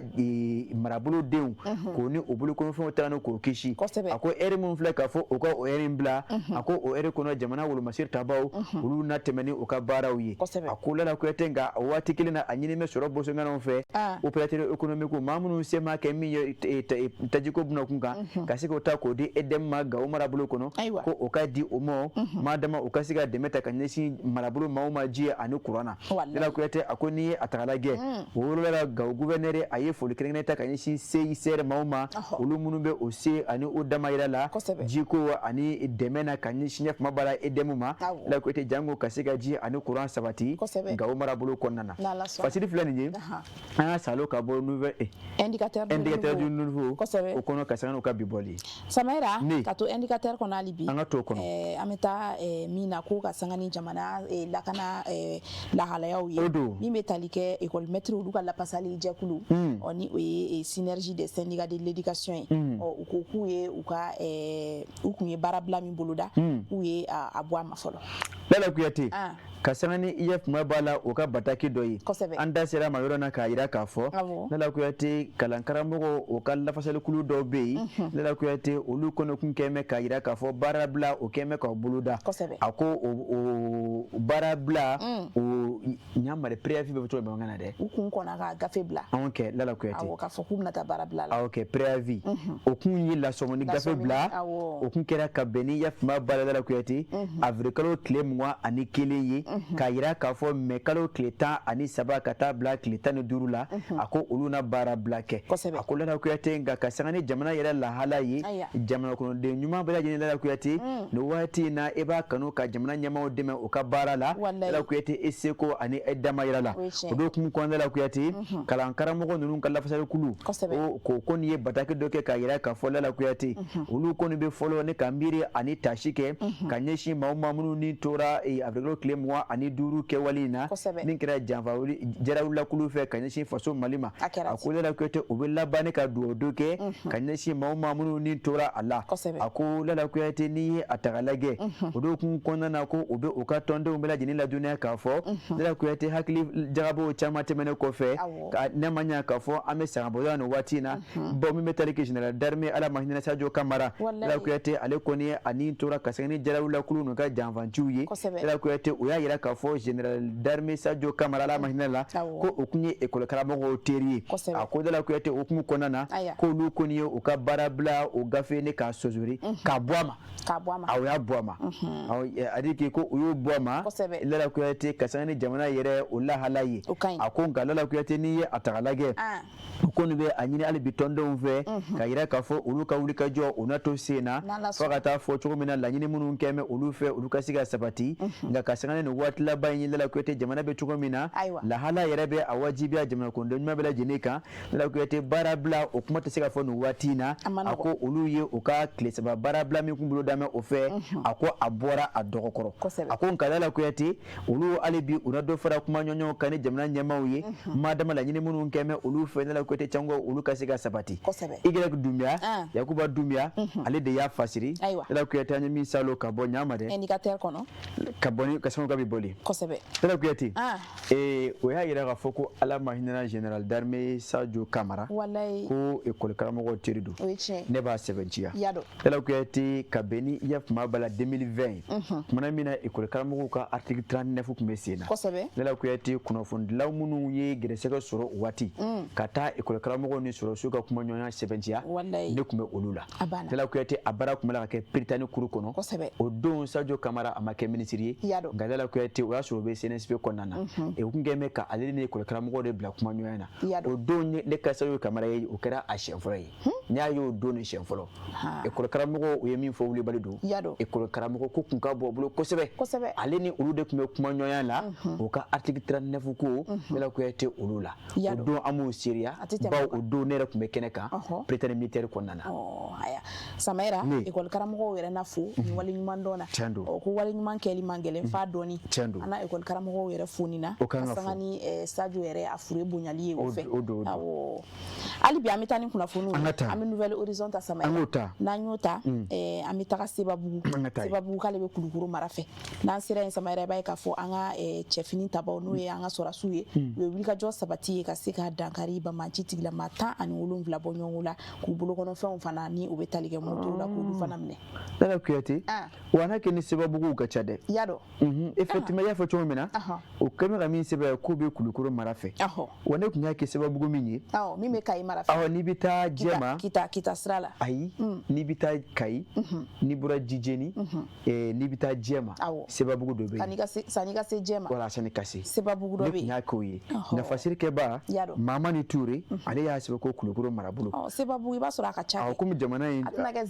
marabolo denw k'o ni o bolokolonfɛnw taga ni k'o kisi a ko heure min filɛ k'a fɔ o ka o heure in bila a ko o heure kɔnɔ jamana wolomasiri tabaw olu na tɛmɛ ni o ka baaraw ye a ko Lala Kuyate nka o waati kelen na a ɲini bɛ sɔrɔ bosonganaw fɛ opérateur économique maa minnu se ma kɛ min ye tajiko buna kun kan ka se k'o ta k'o di EDM ma gawo marabolo kɔnɔ ko o ka di o ma maa dama o ka se ka dɛmɛ ta ka ɲɛsin marabolo maaw ma ji ani kuran na Lala Kuyate a ko n'i ye a taga lajɛ o wolola gawo gouverneur a ye foli kɛrɛnkɛrɛnnen ta ka ɲɛsin CICR maaw ma olu minnu bɛ o se ani o damayira la jiko ani dɛmɛ na ka ɲɛsin ɲɛfama b'a la EDM ma Lala Kuyate jango ka se ka ji ani kuran sabati gawo marabolo kɔnɔna na fasiri filɛ nin ye an ka salo ka bɔ nouvelle indicateur du nouveau o kɔnɔ ka sanga n'o ka bibɔli Samayira ka to indicateur kɔnɔ hali bi an ka to kɔnɔ an bɛ taa min na ko ka sanga ni jamana lakana lahalayaw ye min bɛ tali kɛ école maître olu ka lapasali jɛkulu ni o ye synergie des syndicats de l'éducation ye u ko k'u ye u kun ye baarabila min boloda k'u ye a bɔ a ma fɔlɔ Lala Kuyate ka sanga ni IEF ma b'a la o ka bataki dɔ ye an da sera ma yɔrɔ na k'a yira k'a fɔ Lala Kuyate kalankaramɔgɔ o ka lafasalikulu dɔw bɛ yen Lala Kuyate olu kɔnɔkun kɛn bɛ k'a yira k'a fɔ baarabila o kɛn bɛ k'aw boloda a ko o baarabila o ɲamari préavis bɛ fɔ cogo bamanankan na dɛ u kun kɔnna ka gafe bila kɛ Lala Kuyate k'a fɔ k'u bɛna taa baarabila la kɛ préavis o kun ye lasɔmɔ ni gafe bila o kun kɛra ka bɛn ni IEF ma b'a la Lala Kuyate avril kalo tile 21 ye k'a yira k'a fɔ mai kalo tile 13 ka taa bila tile 15 la a ko olu na baara bila kɛ a ko Lala Kuyate nka ka sanga ni jamana yɛrɛ lahala ye jamana kɔnɔden ɲuman bɛɛ lajɛlen Lala Kuyate nin waati in na i b'a kanu ka jamana ɲɛmaaw dɛmɛ o ka baara la Lala Kuyate e seko ani e damayira la o don kun kɔnɔ Lala Kuyate kalankaramɔgɔ ninnu ka lafasalikulu ko nin ye bataki dɔ kɛ k'a yira k'a fɔ Lala Kuyate olu kɔni bɛ fɔlɔ ni ka miiri ani tasi kɛ ka ɲɛsin maa minnu ni tora avril tile 25 kɛwale in na min kɛra jarawulakulu fɛ ka ɲɛsin faso Mali ma a ko Lala Kuyate o bɛ laban ka dugawu kɛ ka ɲɛsin maa minnu ni tora a la a ko Lala Kuyate n'i ye a taga lajɛ o don kun kɔnɔna na ko o bɛ o ka tɔndenw bɛɛ lajɛlen ladɔnniya k'a fɔ Lala Kuyate hakili jagabɔw caman tɛmɛnen kɔfɛ ne ma ɲɛ k'a fɔ an bɛ sangabɔya nin waati in na bawo min bɛ tali kɛ général d'armée ala ma hinɛ Sajo Kamara Lala Kuyate ale kɔni ani tora ka sɛgɛn ni jarawulakulu ninnu ka janfanciw ye Lala Kuyate o y'a yira k'a fɔ général d'armée Sajo Kamara ala ma hinɛ la ko o kun ye école karamɔgɔw teri ye a ko Lala Kuyate o kun kɔnɔna na k'olu kɔni ye u ka baara bila o gafe ne k'a sɔsori k'a bɔ a ma aw y'a bɔ a ma a dit que ko u y'o bɔ a ma Lala Kuyate ka sanga ni jamana yɛrɛ o lahala ye a ko nka Lala Kuyate n'i ye a ta k'a lajɛ ko nin bɛ a ɲini hali bi tɔndenw fɛ ka yira k'a fɔ olu ka wuli ka jɔ u na to sen na fo ka taa fɔ cogo min na laɲini minnu kɛ mɛ olu fɛ olu ka se ka sabati nka ka sanga ni waati laban in ye Lala Kuyate jamana bɛ cogo min na lahala yɛrɛ bɛ a wajibiya jamana kɔnɔden ɲuman bɛɛ lajɛlen kan Lala Kuyate baara bila o kuma tɛ se ka fɔ nin waati in na a ko olu ye u ka tile saba baara bila min kun bolo dame o fɛ a ko a bɔra a dɔgɔkɔrɔ a ko nka Lala Kuyate olu hali bi u na dɔ fara kuma ɲɔɲɔ kan ni jamana ɲɛmaaw ye madama laɲini minnu kɛ mɛ olu fɛ Lala Kuyate cango olu ka se ka sabati Igirek Dumbiya Yakuba Dumbiya ale de y'a fasiri Lala Kuyate an ye min salo ka bɔ ɲama dɛ ka bɔ ni ka sɔn ka bi boli Lala Kuyate o y'a yira k'a fɔ ko ala ma hinɛna général d'armée Sadio Kamara ko école karamɔgɔw teri don ne b'a sɛbɛntiya Lala Kuyate ka bɛn ni i ya kuma b'a la 2020 kumana min na école karamɔgɔw ka article 39 kun bɛ sen na Lala Kuyate kunnafonidilaw minnu ye gɛrɛsɛgɛ sɔrɔ o waati ka taa école karamɔgɔw ni sɔrɔsiw ka kuma ɲɔgɔnya sɛbɛntiya ne kun bɛ olu la Lala Kuyate a baara kun bɛ la ka kɛ Prytanée kuru kɔnɔ o don Sadio Kamara a ma kɛ ministre ye nka Lala Kuyate o y'a sɔrɔ o bɛ CNSP kɔnɔna na o kun kɛ mɛ ka ale ni école karamɔgɔw de bila kuma ɲɔgɔnya na o don ne ka Sadio Kamara ye o kɛra a siɲɛ fɔlɔ ye n y'a ye o don ni siɲɛ fɔlɔ école karamɔgɔw o ye min fɔ wulibali don école karamɔgɔ ko kun ka bɔ bolo kosɛbɛ ale ni olu de kun bɛ kuma ɲɔgɔnya la o ka article 39 ko Lala Kuyate olu la o don an m'o seereya bawo o don ne yɛrɛ kun bɛ kɛnɛ kan Prytanée militaire kɔnɔna na Samayira école karamɔgɔw yɛrɛ na fo ni wale ɲuman dɔn na ko wale ɲuman kɛli man gɛlɛn fa dɔɔni an na école karamɔgɔw yɛrɛ fo nin na ka sanga ni Sadio yɛrɛ a fure bonyali ye o fɛ hali bi an bɛ taa ni kunnafoniw an bɛ Nouvelle Horizon ta Samayira n'an y'o ta an bɛ taga Sebabugu k'ale bɛ Kulukoro mara fɛ n'an sera yen Samayira i b'a ye k'a fɔ an ka cɛfini tabaw n'o ye an ka sɔrɔsiw ye u ye wulikajɔ sabati ye ka se ka dankari Bamaci tigilama 17 bɔ ɲɔgɔn la k'u bolokɔnɔfɛnw fana ni u bɛ tali kɛ moto la k'olu fana minɛ Lala Kuyate wa n'a kɛ ni Sebabugu ka ca dɛ effectivement i y'a fɔ cogo min na o kɛ bɛ ka min sɛbɛn k'u bɛ Kulukoro mara fɛ wa ne kun y'a kɛ Sebabugu min ye min bɛ Kayi mara fɛ n'i bɛ taa Jɛma kita sira la ayi n'i bɛ taa Kayi n'i bɔra Jijeni n'i bɛ taa Jɛma Sebabugu dɔ bɛ yen sani ka se Jɛma wala sani ka se Sebabugu dɔ bɛ yen ne kun y'a k'o ye nafasirikɛba Mamani Ture ale y'a sɛbɛn ko Kulukoro marabolo Sebabugu i b'a sɔrɔ a ka ca komi jamana in a tɛna kɛ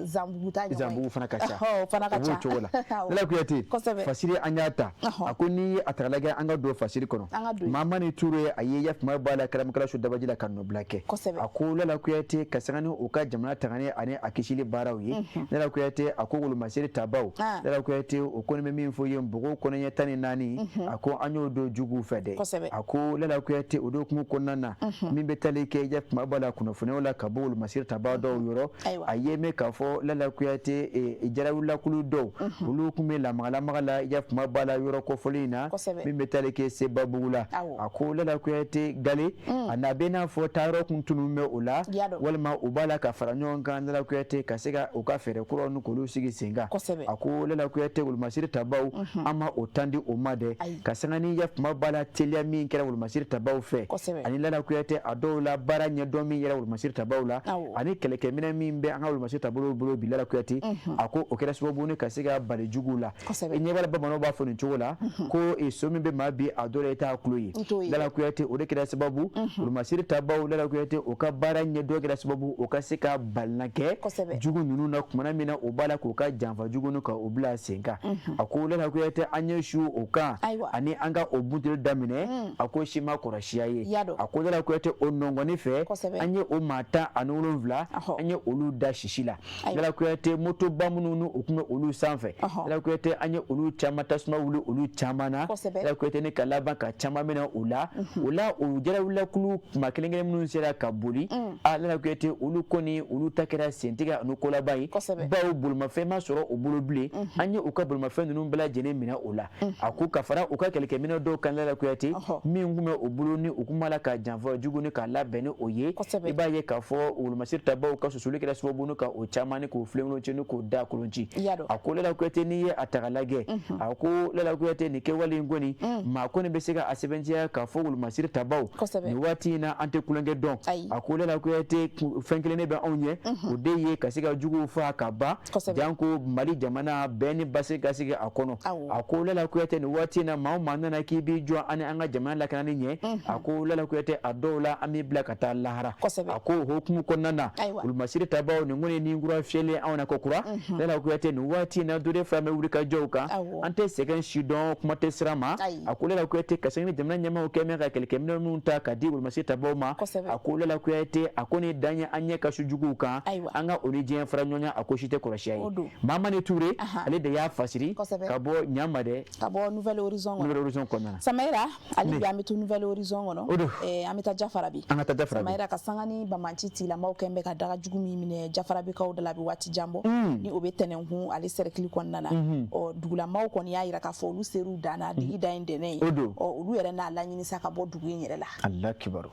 Zanbugu ta Zanbugu fana ka ca o b'o cogo la Lala Kuyate fasiri an y'a ta a ko ni a taga lajɛ an ka don fasiri kɔnɔ Mamani Ture a ye yafuma b'a la karamakala su dabaji la ka nɔbila kɛ a ko Lala Kuyate ka sanga ni o ka jamana tagani ani a kisili baaraw ye Lala Kuyate a ko wolomasiri tabaw Lala Kuyate o kɔni bɛ min fɔ ye npogo kɔnɔɲɛ 14 a ko an y'o don juguw fɛ dɛ a ko Lala Kuyate o don hukumu kɔnɔna na min bɛ tali kɛ yafuma b'a la kunnafoniyaw la ka bɔ wolomasiri tabaw dɔw yɔrɔ a ye mɛn k'a fɔ Lala Kuyate jarawulakulu dɔw olu kun bɛ lamaga la yafuma b'a la yɔrɔ kɔfɔli in na min bɛ tali kɛ Sebabugu la a ko Lala Kuyate gale a n'a bɛ n'a fɔ taayɔrɔ kun tunun bɛ o la walima u b'a la ka fara ɲɔgɔn kan Lala Kuyate ka se ka u ka fɛɛrɛ kuraw ni k'olu sigi sen kan a ko Lala Kuyate wolomasiri tabaw an ma o tandi o ma dɛ ka sanga ni yafuma b'a la teliya min kɛra wolomasiri tabaw fɛ ani Lala Kuyate a dɔw la baara ɲɛdɔn min yɛrɛ wolomasiri tabaw la ani kɛlɛkɛminɛ min bɛ an ka wolomasiri tabaw bolo bi Lala Kuyate a ko o kɛra sababu ka se ka bali juguw la i ɲɛ b'a la bamananw b'a fɔ nin cogo la ko so min bɛ maa bi a dɔ la i t'a tulo ye Lala Kuyate o de kɛra sababu wolomasiri tabaw Lala Kuyate o ka baara ɲɛdɔn kɛra sababu o ka se ka balina kɛ jugu ninnu na kumana min na o b'a la k'o ka janfa jugu ninnu ka o bila sen kan a ko Lala Kuyate an ye su o kan ani an ka o bunteli daminɛ a ko si ma kɔrɔsiya ye a ko Lala Kuyate o nɔngɔnni fɛ an ye o maa 17 an ye olu da sisi la Lala Kuyate motoba minnu ni o tun bɛ olu sanfɛ Lala Kuyate an ye olu caman tasuma wuli olu caman na Lala Kuyate ni ka laban ka caman minɛ o la o jarawulakulu kuma kelen minnu sera ka boli Lala Kuyate olu kɔni olu ta kɛra sentigɛ ani kolaba ye bawo bolomafɛn ma sɔrɔ o bolo bilen an ye u ka bolomafɛn ninnu bɛɛ lajɛlen minɛ o la a ko ka fara u ka kɛlɛkɛminɛ dɔw kan Lala Kuyate min kun bɛ o bolo ni u kun b'a la ka janfa jugu ni k'a labɛn ni o ye i b'a ye k'a fɔ wolomasiri tabaw ka susuli kɛra sababu ni ka o caman ni k'o filenkolonci ni k'o da kolonci a ko Lala Kuyate n'i ye a ta ka lajɛ a ko Lala Kuyate nin kɛwale in kɔni maa kɔni bɛ se ka a sɛbɛntiya k'a fɔ wolomasiri tabaw nin waati in na an tɛ kulonkɛ dɔn a ko Lala Kuyate fɛn kelen de bɛ anw ye o de ye ka se ka jugu jugu fa ka ban janko Mali jamana bɛɛ ni basi ka sigi a kɔnɔ a ko Lala Kuyate ni waati na maa o maa nana k'i b'i jɔ ani an ka jamana lakanani ɲɛ a ko Lala Kuyate a dɔw la an b'i bila ka taa lahara a ko hokumu kɔnɔna na ulumasiri tabaw ni ŋuni ni nkura fiyɛlen anw na ko kura Lala Kuyate ni waati na dore fila bɛ wuli ka jɔw kan an tɛ sɛgɛn si dɔn kuma tɛ sira ma a ko Lala Kuyate ka segin ni jamana ɲɛmaaw kɛ mɛ ka kɛlɛkɛminɛw minnu ta ka di ulumasiri tabaw ma a ko Lala Kuyate a ko ni dan ye an ɲɛ ka su juguw kan an ka o ni diɲɛ fara ɲɔgɔn a ko si tɛ kɔlɔsiya ye Mamani Ture ale de y'a fasiri ka bɔ Ɲama dɛ ka bɔ Nouvelle Horizon kɔnɔna na Samayira ali bi an bɛ to Nouvelle Horizon kɔnɔ an bɛ taa Jafarabi Samayira ka sanga ni Bamanci tigilamaw kɛ bɛ ka daga jugu min minɛ Jafarabikaw da la bi waati jan bɔ ni o bɛ tɛnɛnkun ale cercle kɔnɔna na dugulamaw kɔni y'a yira k'a fɔ olu ser'u dan na digi da in dɛnɛ ye olu yɛrɛ n'a laɲini sa ka bɔ dugu in yɛrɛ la Allah kibaru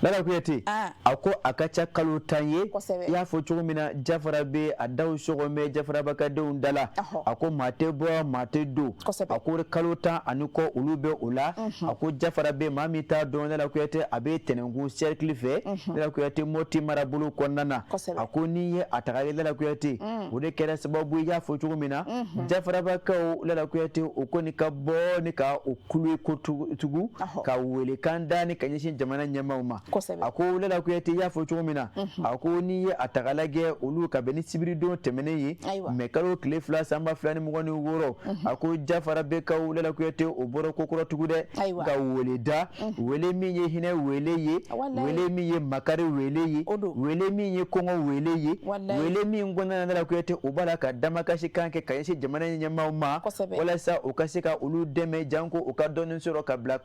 Lala Kuyate a ko a ka ca kalo 10 ye i y'a fɔ cogo min na Jafarabe a daw sɔgɔmɛ Jafarabakadenw da la a ko maa tɛ bɔ maa tɛ don a ko kalo 10 ani kɔ olu bɛ o la a ko Jafarabe maa min t'a dɔn Lala Kuyate a bɛ tɛnɛnkun cercle fɛ Lala Kuyate Moti marabolo kɔnɔna na a ko n'i ye a tagalen Lala Kuyate o de kɛra sababu i y'a fɔ cogo min na Jafarabakaw Lala Kuyate o kɔni ka bɔ ni ka o kulu ko tugu ka welekan da ni ka ɲɛsin jamana ɲɛmaaw ma a ko Lala Kuyate i y'a fɔ cogo min na a ko n'i ye a taga lajɛ olu ka bɛn ni sibiridon tɛmɛnen ye mais kalo tile 2 sanba 2026 a ko Jafarabekaw Lala Kuyate o bɔra kokɔrɔ tugu dɛ ka wele da wele min ye hinɛ wele ye wele min ye makari wele ye wele min ye kɔngɔ wele ye wele min gɔnna Lala Kuyate o b'a la ka damakasi kan kɛ ka ɲɛsin jamana ɲɛmaaw ma walasa o ka se ka olu dɛmɛ janko o ka dɔnni sɔrɔ ka bila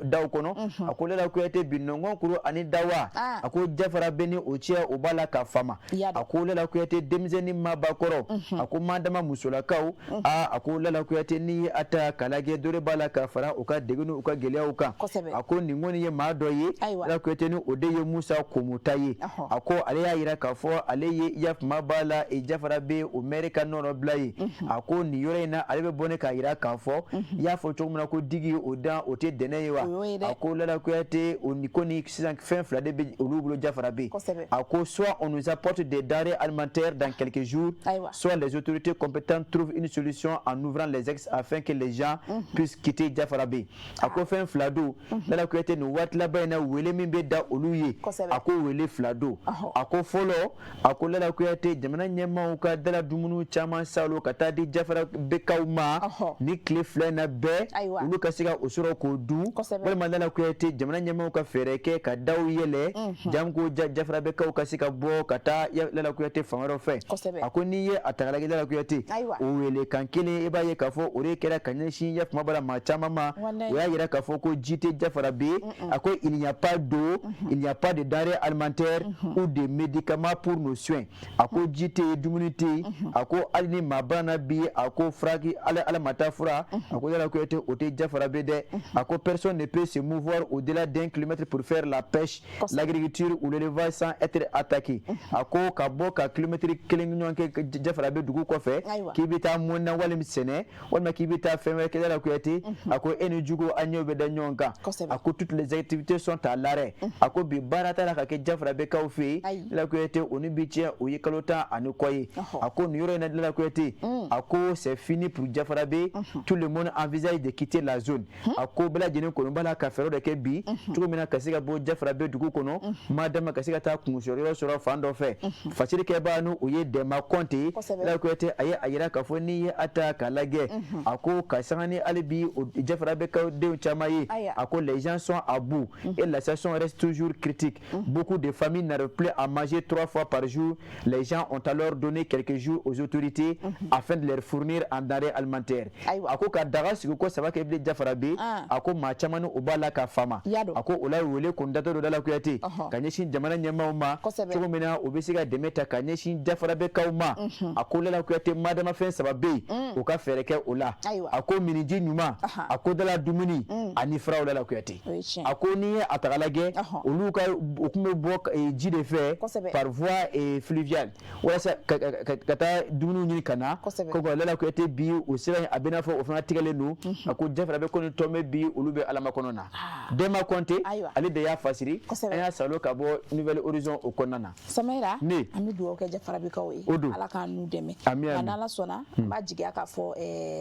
daw kɔnɔ a ko Lala Kuyate bi nɔngɔnkuru ani dawa a ko Jafarabe ni o cɛ o b'a la ka fama a ko Lala Kuyate denmisɛnnin mabakɔrɔ a ko madama musolakaw a ko Lala Kuyate ni a ta ka lajɛ dore b'a la ka fara u ka degun u ka gɛlɛyaw kan a ko nin kɔni ye maa dɔ ye Lala Kuyate ni o de ye Musa Komuta ye a ko ale y'a yira k'a fɔ ale ye yafuma b'a la Jafarabe o maire ka nɔnɔ bila ye a ko nin yɔrɔ in na ale bɛ bɔ ne k'a yira k'a fɔ i y'a fɔ cogo min na ko digi o dan o tɛ dɛnɛ ye wa a ko Lala Kuyate o ni ko ni sisan fɛn fila de bɛ olu bolo Jafarabe a ko soit on nous apporte des denrées alimentaires dans quelques jours soit les autorités compétentes trouvent une solution en ouvrant les ex afin que les gens puissent quitter Jafarabe a ko fɛn fila don Lala Kuyate ni waati laban in na wele min bɛ da olu ye a ko wele fila don a ko fɔlɔ a ko Lala Kuyate jamana ɲɛmaaw ka dala dumuni caman salo ka taa di Jafarabekaw ma ni tile fila in na bɛɛ olu ka se ka o sɔrɔ k'o dun walima Lala Kuyate jamana ɲɛmaaw ka fɛɛrɛ kɛ ka daw yɛlɛ janko Jafarabekaw ka se ka bɔ ka taa Lala Kuyate fan wɛrɛw fɛ a ko n'i ye a taga lajɛ Lala Kuyate o wele kan kelen i b'a ye k'a fɔ o de kɛra ka ɲɛsin yafuma b'a la maa caman ma o y'a yira k'a fɔ ko ji tɛ Jafarabe a ko il n'y a pas d'eau il n'y a pas de denrées alimentaires ou de médicaments pour nos soins a ko ji tɛ yen dumuni tɛ yen a ko hali ni maa bana bi a ko furaki ala ma taa fura a ko Lala Kuyate o tɛ Jafarabe dɛ a ko personne ne peut se mouvoir au-delà d'un kilomètre pour faire la pêche l'agriculture ou l'élevage sans être attaqué a ko ka bɔ ka kilomètre kelen ɲɔgɔn kɛ Jafarabe dugu kɔfɛ k'i bɛ taa mɔnna walima sɛnɛ walima k'i bɛ taa fɛn wɛrɛ kɛ Lala Kuyate a ko e ni jugu a ɲɛw bɛ da ɲɔgɔn kan a ko toutes les activités sont à l'arrêt a ko bi baara t'a la ka kɛ Jafarabekaw fɛ yen Lala Kuyate o ni bi cɛ o ye kalo 10 ani kɔ ye a ko nin yɔrɔ in na Lala Kuyate a ko c'est fini pour Jafarabe tout le monde envisage de quitter la zone a ko bɛɛ lajɛlen kɔni b'a la ka fɛɛrɛ dɔ kɛ bi cogo min na ka se ka bɔ Jafarabe dugu kɔnɔ madama ka se ka taa kunsɔrɔ sɔrɔ fan dɔ fɛ fasirikɛbaa n'o ye Dɛma Kɔnte Lala Kuyate a ye a yira k'a fɔ n'i ye a ta k'a lajɛ a ko ka sanga ni hali bi Jafarabekaw denw caman ye a ko les gens sont à bout et la situation reste toujours critique beaucoup de familles n'arrivent plus à manger 3 fois par jour les gens ont alors donné quelques jours aux autorités afin de leur fournir en denrées alimentaires a ko ka daga sigi ko saba kɛ bilen Jafarabe a ko maa caman o b'a la ka fama a ko o la wele kun datɔ don Lala Kuyate ka ɲɛsin jamana ɲɛmaaw ma cogo min na o bɛ se ka dɛmɛ ta ka ɲɛsin Jafarabekaw ma a ko Lala Kuyate madama fɛn saba bɛ yen o ka fɛɛrɛ kɛ o la a ko miniji ɲuman a ko dala dumuni ani furaw Lala Kuyate a ko n'i ye a taga lajɛ olu ka o tun bɛ bɔ ji de fɛ par voie fluviale walasa ka taa dumuni ɲini ka na ko Lala Kuyate bi o sira in a bɛ n'a fɔ o fana tigɛlen don a ko Jafarabe ko ni tɔn bɛ bi olu bɛ Alama kɔnɔ na Dɛma Kɔnte ale de y'a fasiri an y'a salo ka bɔ Nouvelle Horizon o kɔnɔna na Samayira an bɛ dugawu kɛ farabikaw ye ala k'an n'u dɛmɛ nka n'ala sɔnna n b'a jigiya k'a fɔ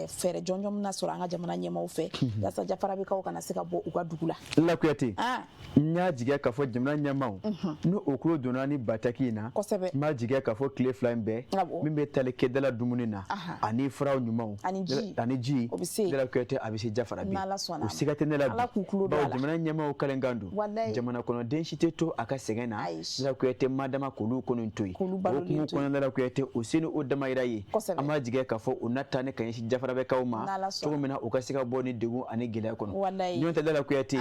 fɛɛrɛ jɔnjɔn min na sɔrɔ an ka jamana ɲɛmaaw fɛ yaasa jafarabikaw kana se ka bɔ u ka dugu la Lala Kuyate n y'a jigiya k'a fɔ jamana ɲɛmaaw ni o kulo donna ni bataki in na kosɛbɛ n b'a jigiya k'a fɔ tile 2 in bɛɛ min bɛ tali kɛdala dumuni na ani furaw ɲumanw ani ji Lala Kuyate a bɛ se jafarabi o siga tɛ ne la bi bawo jamana ɲɛmaaw kalenkan don jamana kɔnɔden si tɛ to a ka sɛgɛn na Lala Kuyate madama k'olu kɔni to yen o kungo kɔnɔ Lala Kuyate o se ni o damayira ye an b'a jigiya k'a fɔ o na taa ni ka ɲɛsin jafarabɛkaw ma cogo min na u ka se ka bɔ ni degun ani gɛlɛya kɔnɔ ɲɔgɔn tɛ Lala Kuyate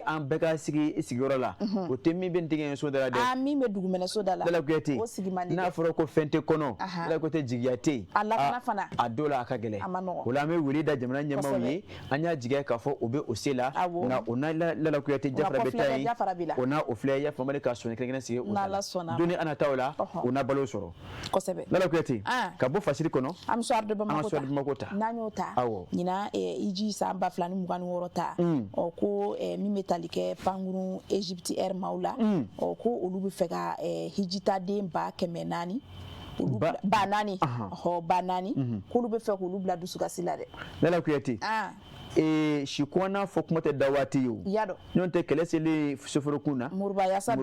an bɛɛ ka sigi sigiyɔrɔ la o tɛ min bɛ n tigɛ so da la dɛ min bɛ dugumɛnɛ so da la Lala Kuyate n'a fɔra ko fɛn tɛ kɔnɔ Lala Kuyate jigiya tɛ yen a dɔw la a ka gɛlɛn o la an bɛ wele da jamana ɲɛmaaw ye an y'a jigiya k'a fɔ o bɛ o se la nka o na Lala Kuyate jafarabɛ ta yen o na o filɛ y'a faamu ka sɔnni kelen sigi o la donni an nataw la o na balo sɔrɔ Lala Kuyate ka bɔ fasiri kɔnɔ an bɛ sɔrɔ Bamako ta n'an y'o ta ɲinan iji san 2026 ta ko min bɛ tali kɛ pankuru Egypte Air maaw la ko olu bɛ fɛ ka hijitaden 400 ba naani k'olu bɛ fɛ k'olu bila dusukasi la dɛ Lala Kuyate si kɔnna fɔ kuma tɛ da waati ye o ɲɔgɔn tɛ kɛlɛ selen soforokun na Moriba Yasa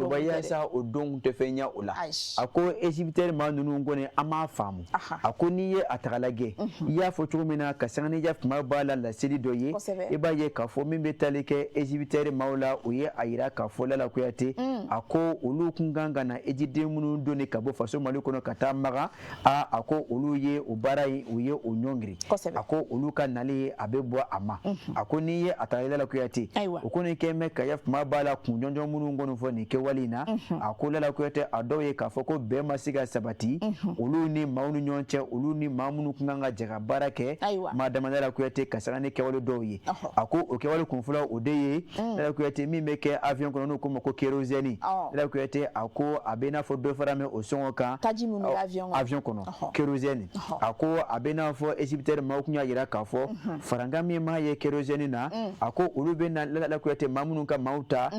o don tɛ fɛn ɲɛ o la a ko Egyptɛri maa ninnu kɔni an m'a faamu a ko n'i ye a taga lajɛ i y'a fɔ cogo min na ka sanganiya kuma b'a la laseli dɔ ye i b'a ye k'a fɔ min bɛ tali kɛ Egyptɛri maaw la o ye a yira k'a fɔ Lala Kuyate a ko olu kun kan ka na Egypten minnu donni ka bɔ faso Mali kɔnɔ ka taa maga a ko olu ye o baara in u ye o ɲɔngiri a ko olu ka nali a bɛ bɔ a ma a ko n'i ye a taga Lala Kuyate o kɔni kɛn bɛ ka ya kuma b'a la kun jɔnjɔn minnu kɔni fɔ nin kɛwale in na a ko Lala Kuyate a dɔw ye k'a fɔ ko bɛn ma se ka sabati olu ni maaw ni ɲɔgɔn cɛ olu ni maa minnu kun kan ka jɛ ka baara kɛ maa dama Lala Kuyate ka saga ni kɛwale dɔw ye a ko o kɛwale kun fɔlɔ o de ye Lala Kuyate min bɛ kɛ avion kɔnɔ n'o ko ma ko kérosène Lala Kuyate a ko a bɛ n'a fɔ dɔ fara min o sɔngɔ kan avion kɔnɔ kérosène a ko a bɛ n'a fɔ Egyptɛri maaw kun y'a yira k'a fɔ faranga min ma ye kérosène na a ko olu bɛ na Lala Kuyate maa minnu ka maaw ta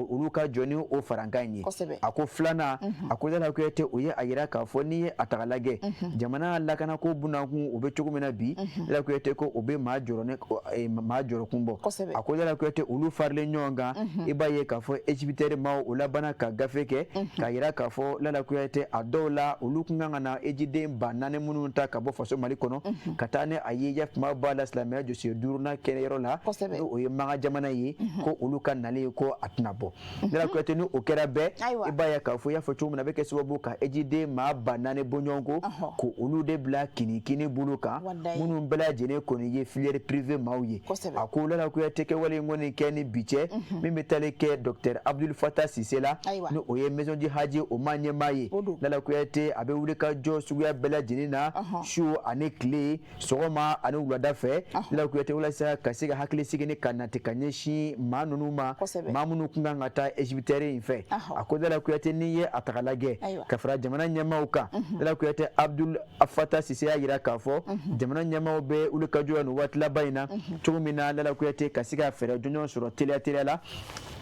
olu ka jɔ ni o faranga in ye a ko filanan a ko Lala Kuyate o ye a yira k'a fɔ n'i ye a taga lajɛ jamana lakana ko bunakun o bɛ cogo min na bi Lala Kuyate ko o bɛ maa jɔrɔ kun bɔ a ko Lala Kuyate olu farilen ɲɔgɔn kan i b'a ye k'a fɔ Egyptɛri maaw o labana ka gafe kɛ k'a yira k'a fɔ Lala Kuyate a dɔw la olu kun kan ka na Egypten 4,000 minnu ta ka bɔ faso Mali kɔnɔ ka taa ni a ye ya kuma b'a la silamɛya jɔsi 5nan kɛnɛyɔrɔ la o ye manga jamana ye ko olu ka nali ko a tɛna bɔ Lala Kuyate ni o kɛra bɛɛ i b'a ye k'a fɔ i y'a fɔ cogo min na a bɛ kɛ sababu ka Egypten maa 4,000 bɔ ɲɔgɔn ko olu de bila kini bolo kan minnu bɛɛ lajɛlen kɔni ye filière privée maaw ye a ko Lala Kuyate kɛwale in kɔni kɛ ni bi cɛ min bɛ tali kɛ Dr Abdul Fattah Sise la ni o ye maison du Haji o ma ɲɛmaa ye Lala Kuyate a bɛ wuli ka jɔ suguya bɛɛ lajɛlen na su ani tile sɔgɔma ani wulada fɛ Lala Kuyate walasa ka se ka hakili sigi ni ka nati ka ɲɛsin maa ninnu ma maa minnu kun kan ka taa Egyptɛri in fɛ a ko Lala Kuyate n'i ye a taga lajɛ ka fara jamana ɲɛmaaw kan Lala Kuyate Abdul Fattah Sise y'a yira k'a fɔ jamana ɲɛmaaw bɛ wuli ka jɔ nin waati laban in na cogo min na Lala Kuyate ka se ka fɛɛrɛ jɔnjɔn sɔrɔ teliya la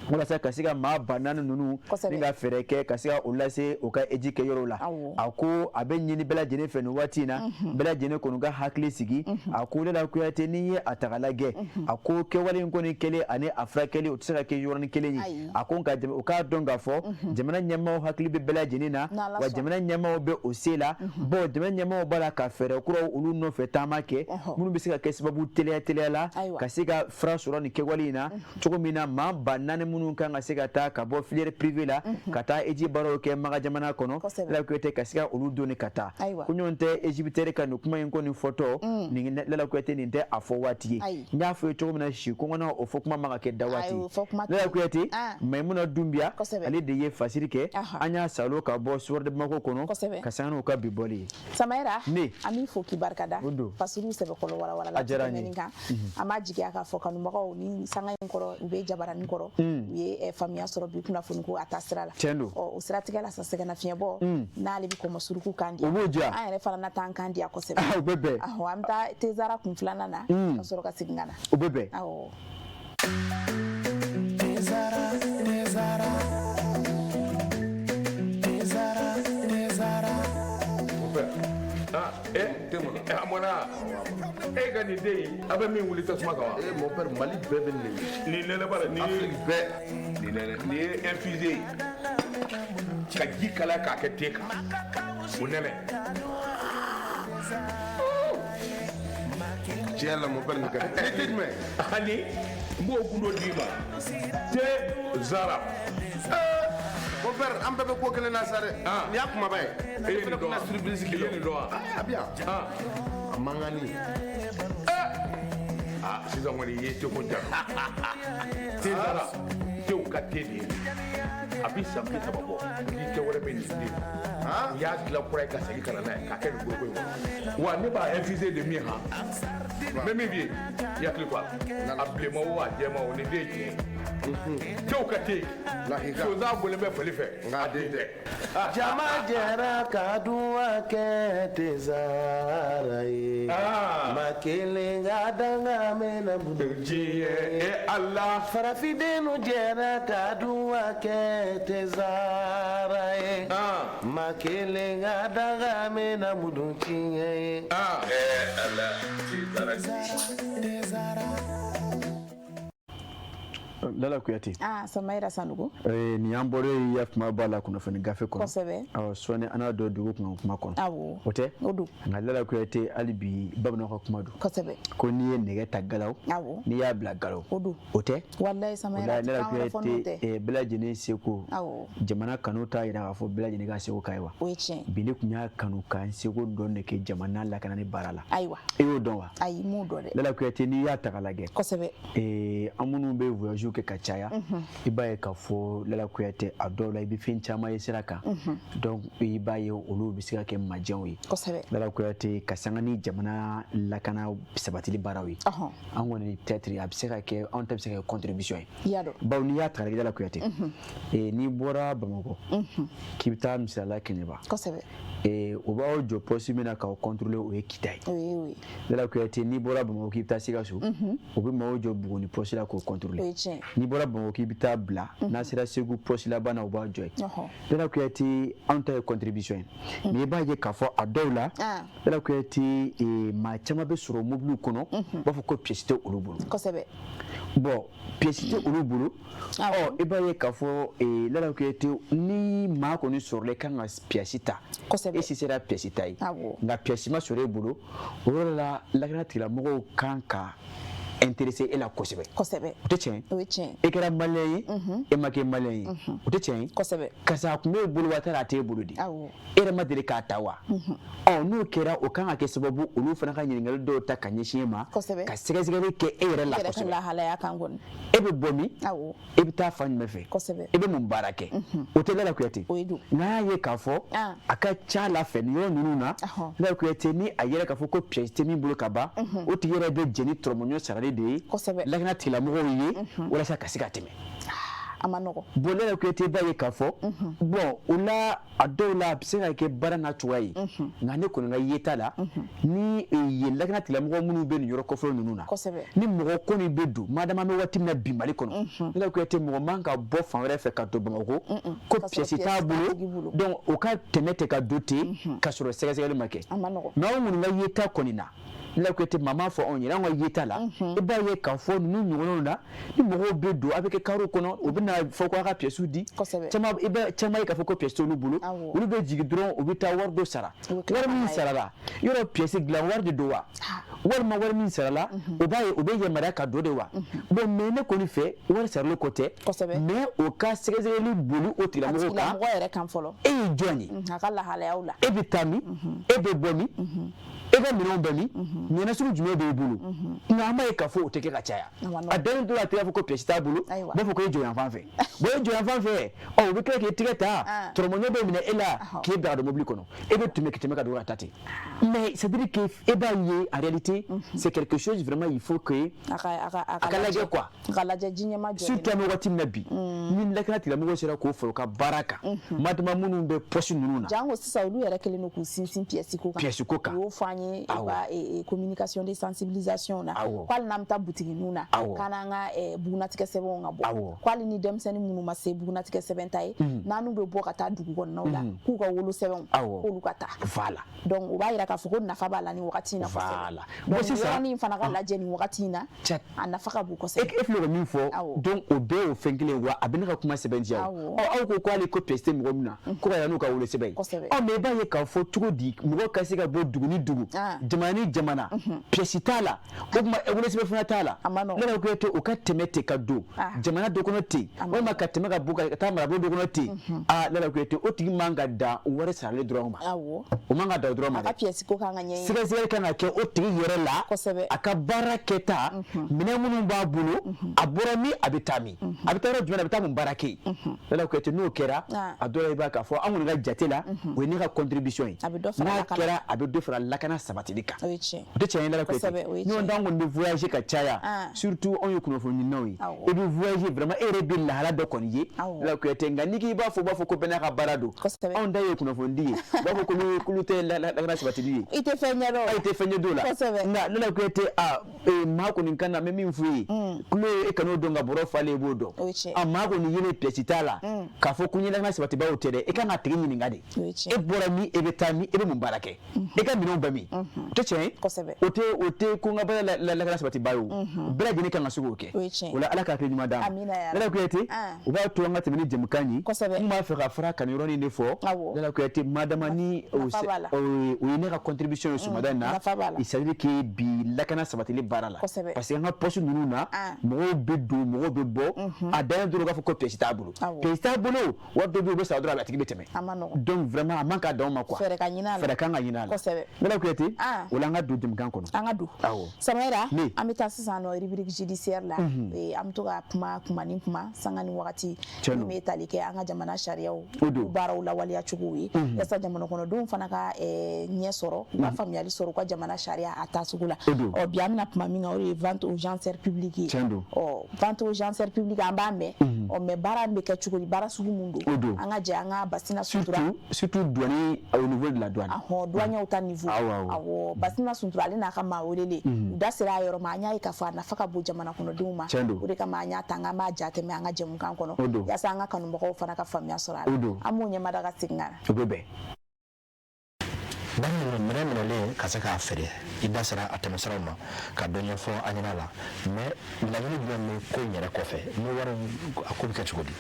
walasa ka se ka maa 4,000 ninnu ni ka fɛɛrɛ kɛ ka se ka o lase o ka eji kɛyɔrɔ la a ko a bɛ ɲini bɛɛ lajɛlen fɛ nin waati in na bɛɛ lajɛlen kɔni ka hakili sigi a ko Lala Kuyate n'i ye a taga lajɛ a ko kɛwale in kɔni kelen ani a furakɛli o tɛ se ka kɛ yɔrɔnin kelen ye a ko nka o k'a dɔn k'a fɔ jamana ɲɛmaaw hakili bɛ bɛɛ lajɛlen na wa jamana ɲɛmaaw bɛ o se la jamana ɲɛmaaw b'a la ka fɛɛrɛ kuraw olu nɔfɛ taama kɛ minnu bɛ se ka kɛ sababu teliya la ka se ka fura sɔrɔ nin kɛwale in na cogo min na maa 4,000 minnu kan ka se ka taa ka bɔ filière privée la ka taa eji baaraw kɛ maga jamana kɔnɔ Lala Kuyate ka se ka olu donni ka taa ko ɲɔgɔn tɛ Egyptɛri ka nin kuma in kɔni fɔtɔ nin Lala Kuyate nin tɛ a fɔ waati ye n y'a fɔ ye cogo min na si kɔngɔna o fɔ kuma ma ka kɛ da waati Lala Kuyate Maimuna Dunbiya ale de ye fasiri kɛ an y'a salo ka bɔ Suwɛri Bamako kɔnɔ ka sanga n'u ka bi bɔli ye Samayɛra an b'i fo k'i barikada fasiriw sɛbɛkɔrɔ walawala la tɛmɛnin kan an b'a jigiya k'a fɔ kanubagaw ni sanga in kɔrɔ u bɛ jabaranin kɔrɔ u ye faamuya sɔrɔ bi kunnafoni ko a taa sira la o siratigɛ la sa sɛgɛnna fiɲɛbɔ n'ale bɛ kɔmɔ suruku kan di an yɛrɛ fana na taa an kan di a kosɛbɛ o bɛ bɛn an bɛ taa tezara kun 2nan na ka sɔrɔ ka segin ka na o bɛ bɛn Tezara Amona e ka ni de abe min wuli tasuma ka wa mon père Mali bɛɛ bɛ nin ni nene bara ni Afrique bɛɛ ni nene ni infusé ka ji kala ka kɛ te kan o nene tiɲɛ la mon père nin ka ni tɛ jumɛn ani m'o kundo di ma te zara mon père an bɛɛ bɛ ko kelen na sa dɛ nin y'a kumaba ye e ni dɔn surprise kilo ni dɔn a bi yan a mangani sisan kɔni i ye teko ja te zara tew ka te de ye a bi san 30 bɔ ni kɛ wɛrɛ bɛ nin den u y'a dilan kura ye ka segin ka na n'a ye k'a kɛ nin goroko in kɔnɔ wa ne b'a infusé de min han mɛ min bɛ yen i hakili to a la a bilenma o a jɛma o ni den ye tiɲɛ tew ka te sonsan bɔlen bɛ fali fɛ nka den tɛ jama jɛra ka duwa kɛ tezara ye ma kelen ka danga mɛna diɲɛ e ala farafindenu jɛra ka duwa kɛ tezara ye ma kelen ka danga mɛna mudun tiɲɛ ye ala Lala Kuyate. Samaira Sanugo. Ni an bɔra ye ya kuma b'a la kunnafoni gafe kɔnɔ. Kosɛbɛ. Sɔni an n'a dɔn dugu kun kuma kɔnɔ. Awɔ. O tɛ? O don. Nka Lala Kuyate hali bi bamananw ka kuma don. Kosɛbɛ. Ko n'i ye nɛgɛ ta galaw. Awɔ. N'i y'a bila galaw. O don. O tɛ? Walayi Samaira Lala Kuyate bɛɛ lajɛlen seko. Awɔ. Jamana kanu t'a yira k'a fɔ bɛɛ lajɛlen ka seko k'a ye wa? O ye tiɲɛ. Bi ne kun y'a kanu k'an seko dɔn de kɛ jamana lakanani baara la. Ayiwa. E y'o dɔn wa? Ayi m'o dɔn dɛ. Lala Kuyate n'i y'a ta k'a lajɛ. Kosɛbɛ. An minnu bɛ voyage kɛ ka caya. I b'a ye k'a fɔ Lala Kuyate a dɔw la i bɛ fɛn caman ye sira kan. Donc i b'a ye olu bɛ se ka kɛ majɛnw ye. Kosɛbɛ. Lala Kuyate ka sanga ni jamana lakana sabatili baaraw ye. An kɔni peut-être a bɛ se ka kɛ anw ta bɛ se ka kɛ contribution ye. I y'a dɔn. Bawo n'i y'a ta k'a lajɛ Lala Kuyate. N'i bɔra Bamakɔ. K'i bɛ taa misaliyala Kɛɲɛba. Kosɛbɛ. O b'aw jɔ poste min na k'aw contrôler o ye Kita ye. Oui. Lala Kuyate n'i bɔra Bamakɔ k'i bɛ taa Sikaso. O bɛ maaw jɔ Buguni poste la k'o contrôler. O ye tiɲɛ. N'i bɔra Bamakɔ k'i bɛ taa bila n'a sera Segu poste laban na o b'a jɔ yen. Lala Kuyate anw ta ye contribution ye. Mais i b'a ye k'a fɔ a dɔw la. Lala Kuyate maa caman bɛ sɔrɔ mobiliw kɔnɔ u b'a fɔ ko pièce tɛ olu bolo. Kosɛbɛ. Bon pièce tɛ olu bolo. I b'a ye k'a fɔ Lala Kuyate ni maa kɔni sɔrɔla i kan ka pièce ta. Kosɛbɛ. E si sera pièce ta ye. Nka pièce ma sɔrɔ e bolo o yɔrɔ la lakana tigilamɔgɔw kan ka intéressé e la kosɛbɛ. Kosɛbɛ. O tɛ tiɲɛ. O ye tiɲɛ. E kɛra malien ye e ma kɛ malien ye o tɛ tiɲɛ ye. Kosɛbɛ. Karisa a tun b'e bolo wa a taara a t'e bolo de. Awɔ. E yɛrɛ ma deli k'a ta wa. N'o kɛra o kan ka kɛ sababu olu fana ka ɲininkali dɔw ta ka ɲɛsin e ma. Kosɛbɛ. Ka sɛgɛsɛgɛli kɛ e yɛrɛ la kosɛbɛ. I yɛrɛ ka lahalaya kan kɔni. E bɛ bɔ min. Awɔ. E bɛ taa fan jumɛn fɛ. Kosɛbɛ. E bɛ mun baara kɛ. O tɛ Lala Kuyate. O ye don. N'a ye k'a fɔ a ka ca la fɛ nin yɔrɔ ninnu na Lala Kuyate ni a yɛrɛ k'a fɔ ko pièce tɛ min bolo ka ban o tigi yɛrɛ bɛ jɛn ni tɔrɔmɔɲɔ sarali de ye. Kosɛbɛ. Lakana tigilamɔgɔw ye walasa ka se ka tɛmɛ. A ma nɔgɔ. Bon Lala Kuyate b'a ye k'a fɔ bon o la a dɔw la a bɛ se ka kɛ baara n'a cogoya ye nka ne kɔni ka yeta la ni yen lakana tigilamɔgɔ minnu bɛ nin yɔrɔ kɔfɛla ninnu na ni mɔgɔ kɔni bɛ don madama bɛ waati min na bi Mali kɔnɔ Lala Kuyate mɔgɔ man ka bɔ fan wɛrɛ fɛ ka don Bamakɔ ko pièce t'a bolo donc o ka tɛmɛ ten ka don ten ka sɔrɔ sɛgɛsɛgɛli ma kɛ mais anw minnu ka yeta kɔni na Lala Kuyate maa m'a fɔ anw ye anw ka yeta la i b'a ye k'a fɔ ninnu ɲɔgɔnnaw na ni mɔgɔw bɛ don a bɛ kɛ carreau kɔnɔ u bɛ na fɔ ko a ka pièces di caman i bɛ caman ye k'a fɔ ko pièce t'olu bolo olu bɛ jigin dɔrɔn u bɛ taa wari dɔ sara wari min sarala yɔrɔ pièce dilan wari de don wa walima wari min sarala o b'a ye o bɛ yamaruya ka don de wa bon mais ne kɔni fɛ wari sarali ko tɛ mais o ka sɛgɛsɛgɛli boli o tigilamɔgɔw kan mɔgɔ yɛrɛ kan fɔlɔ e ye jɔn ye a ka lahalayaw la e bɛ taa min e bɛ bɔ min e ka minɛnw bɛ min minɛn sugu jumɛn b'e bolo nka an b'a ye k'a fɔ o tɛ kɛ ka caya a dalen tora a tɛ fɔ ko pièce t'a bolo u b'a fɔ ko e jɔ yan fan fɛ bon e jɔ yan fan fɛ u bɛ tila k'i tigɛ ta tɔrɔmɔɲɔ bɛ minɛ e la k'e bila ka don mobili kɔnɔ e bɛ tɛmɛ ka don ka taa ten mais c'est à dire que e b'a ye en réalité c'est quelque chose vraiment il faut que a ka lajɛ quoi a ka lajɛ diɲɛ ma jɔ surtout an bɛ waati min na bi ni lakana tigilamɔgɔw sera k'o fara u ka baara kan madama minnu bɛ poste ninnu na jango sisan olu yɛrɛ kɛlen don k'u sinsin pièce ko kan pièce ko kan u y'o fɔ an ye ye communication de sensibilisation na kwal namta boutique nuna kana nga bugunatigɛ sɛbɛnw ka bɔ kwal ni denmisɛnnin minnu ma se bugunatigɛ sɛbɛn ta ye nanu bɛ bɔ ka taa dugu kɔnɔnaw la k'u ka wolo sɛbɛnw k'olu ka taa voilà donc o b'a yira k'a fɔ ko nafa b'a la ni wagati in na voilà donc yɔrɔnin fana ka lajɛ ni wagati in na a nafa ka bon kosɛbɛ e filɛ ka min fɔ donc o bɛɛ y'o fɛn kelen wa a bɛ ne ka kuma sɛbɛntiya aw ko k'ale ko peste mɔgɔ min na ko ka n'u ka wolo sɛbɛn mais i b'a ye k'a fɔ cogo di mɔgɔ ka se ka bɔ dugu ni dugu jamana ni jamana pièce t'a la o tuma wolo sɛbɛn fana t'a la ne yɛrɛ ko ten o ka tɛmɛ ten ka don jamana dɔ kɔnɔ ten walima ka tɛmɛ ka bɔ ka taa marabolo dɔ kɔnɔ ten ne yɛrɛ ko ten o tigi man ka dan wari sarali dɔrɔn ma o man ka dan o dɔrɔn ma dɛ sɛgɛsɛgɛli kan ka kɛ o tigi yɛrɛ la a ka baara kɛta minɛn minnu b'a bolo a bɔra min a bɛ taa min a bɛ taa yɔrɔ jumɛn a bɛ taa mun baara kɛ yen ne yɛrɛ ko ten n'o kɛra a dɔw la i b'a k'a fɔ an kɔni ka jate la o ye ne ka contribution ye n'a kɛra a bɛ dɔ fara lakana sabatili kan o tɛ tiɲɛ ye ne yɛrɛ ko ten ɲɔgɔn dan kɔni bɛ voyager ka caya surtout anw ye kunnafoni ɲininaw ye i bɛ voyager vraiment e yɛrɛ bɛ lahala dɔ kɔni ye ne yɛrɛ ko ten nka n'i k'i b'a fɔ ko bɛɛ n'a ka baara don anw da ye kunnafonidi ye u b'a fɔ ko k'olu tɛ lakana sabatili ye i tɛ fɛn ɲɛ dɔn i tɛ fɛn ɲɛ dɔn la nka ne yɛrɛ ko ten maa kɔni kan na n bɛ min f'u ye kulo e kan'o dɔn ka bɔrɔ falen i b'o dɔn a maa kɔni yelen pièce t'a la k'a fɔ ko n ye lakana sabatibaw tɛ dɛ i kan ka tigi ɲininka de e bɔra min e bɛ taa min e bɛ mun baara kɛ e ka minɛnw bɛ min o tɛ tiɲɛ ye o tɛ ko n ka baara lakana sabatiba ye o bɛɛ lajɛlen kan ka se k'o kɛ o la ala k'a kɛ ɲuman d'an ma ne yɛrɛ ko ten u b'a to an ka tɛmɛ ni jamukan ye n b'a fɛ ka fara kan yɔrɔnin de fɔ ne yɛrɛ ko ten madama ni o ye ne ka contribution ye sumada in na il s'agit que bi lakana sabatili baara la parce que an ka poste ninnu na mɔgɔw bɛ don mɔgɔw bɛ bɔ a dan ye dɔrɔn k'a fɔ ko pièce t'a bolo pièce t'a bolo wari dɔ bɛ yen o bɛ sara dɔrɔn a tigi bɛ tɛmɛ donc vraiment a man ka dan o ma quoi fɛɛrɛ kan ka ɲini a la ne yɛrɛ ko ten o la an ka don jamukan kɔnɔ an ka don Samayira an bɛ taa sisan nɔ rubrique judiciaire la an bɛ to ka kuma ni kuma sanga ni wagati min bɛ tali kɛ an ka jamana sariyaw baaraw lawaleya cogow ye yasa jamana kɔnɔdenw fana ka ɲɛ sɔrɔ u ka faamuyali sɔrɔ u ka jamana sariya a taasiko la bi an bɛna kuma min kan o de ye vente aux enchères publiques ye vente aux enchères publiques an b'a mɛn mais baara bɛ kɛ cogo di baara sugu mun don an ka jɛ an ka Basina Suntura surtout douane au niveau de la douane douaniers ta niveau awɔ Basina Suntura ale n'a ka maa welele u da sera a yɔrɔ ma an y'a ye k'a fɔ a nafa ka bon jamana kɔnɔdenw ma o de kama an y'a ta an k'an b'a jatɛmɛ an ka jɛmukan kɔnɔ yasa an ka kanubagaw fana ka faamuya sɔrɔ a la an b'o ɲɛmada ka segin ka na o bɛ bɛn minɛn minɛlen ka se k'a feere i da sera a tɛmɛsiraw ma ka dɔ ɲɛfɔ an ɲɛna la mais laɲini jumɛn bɛ ko in yɛrɛ kɔfɛ n'o wari a ko bɛ kɛ cogo di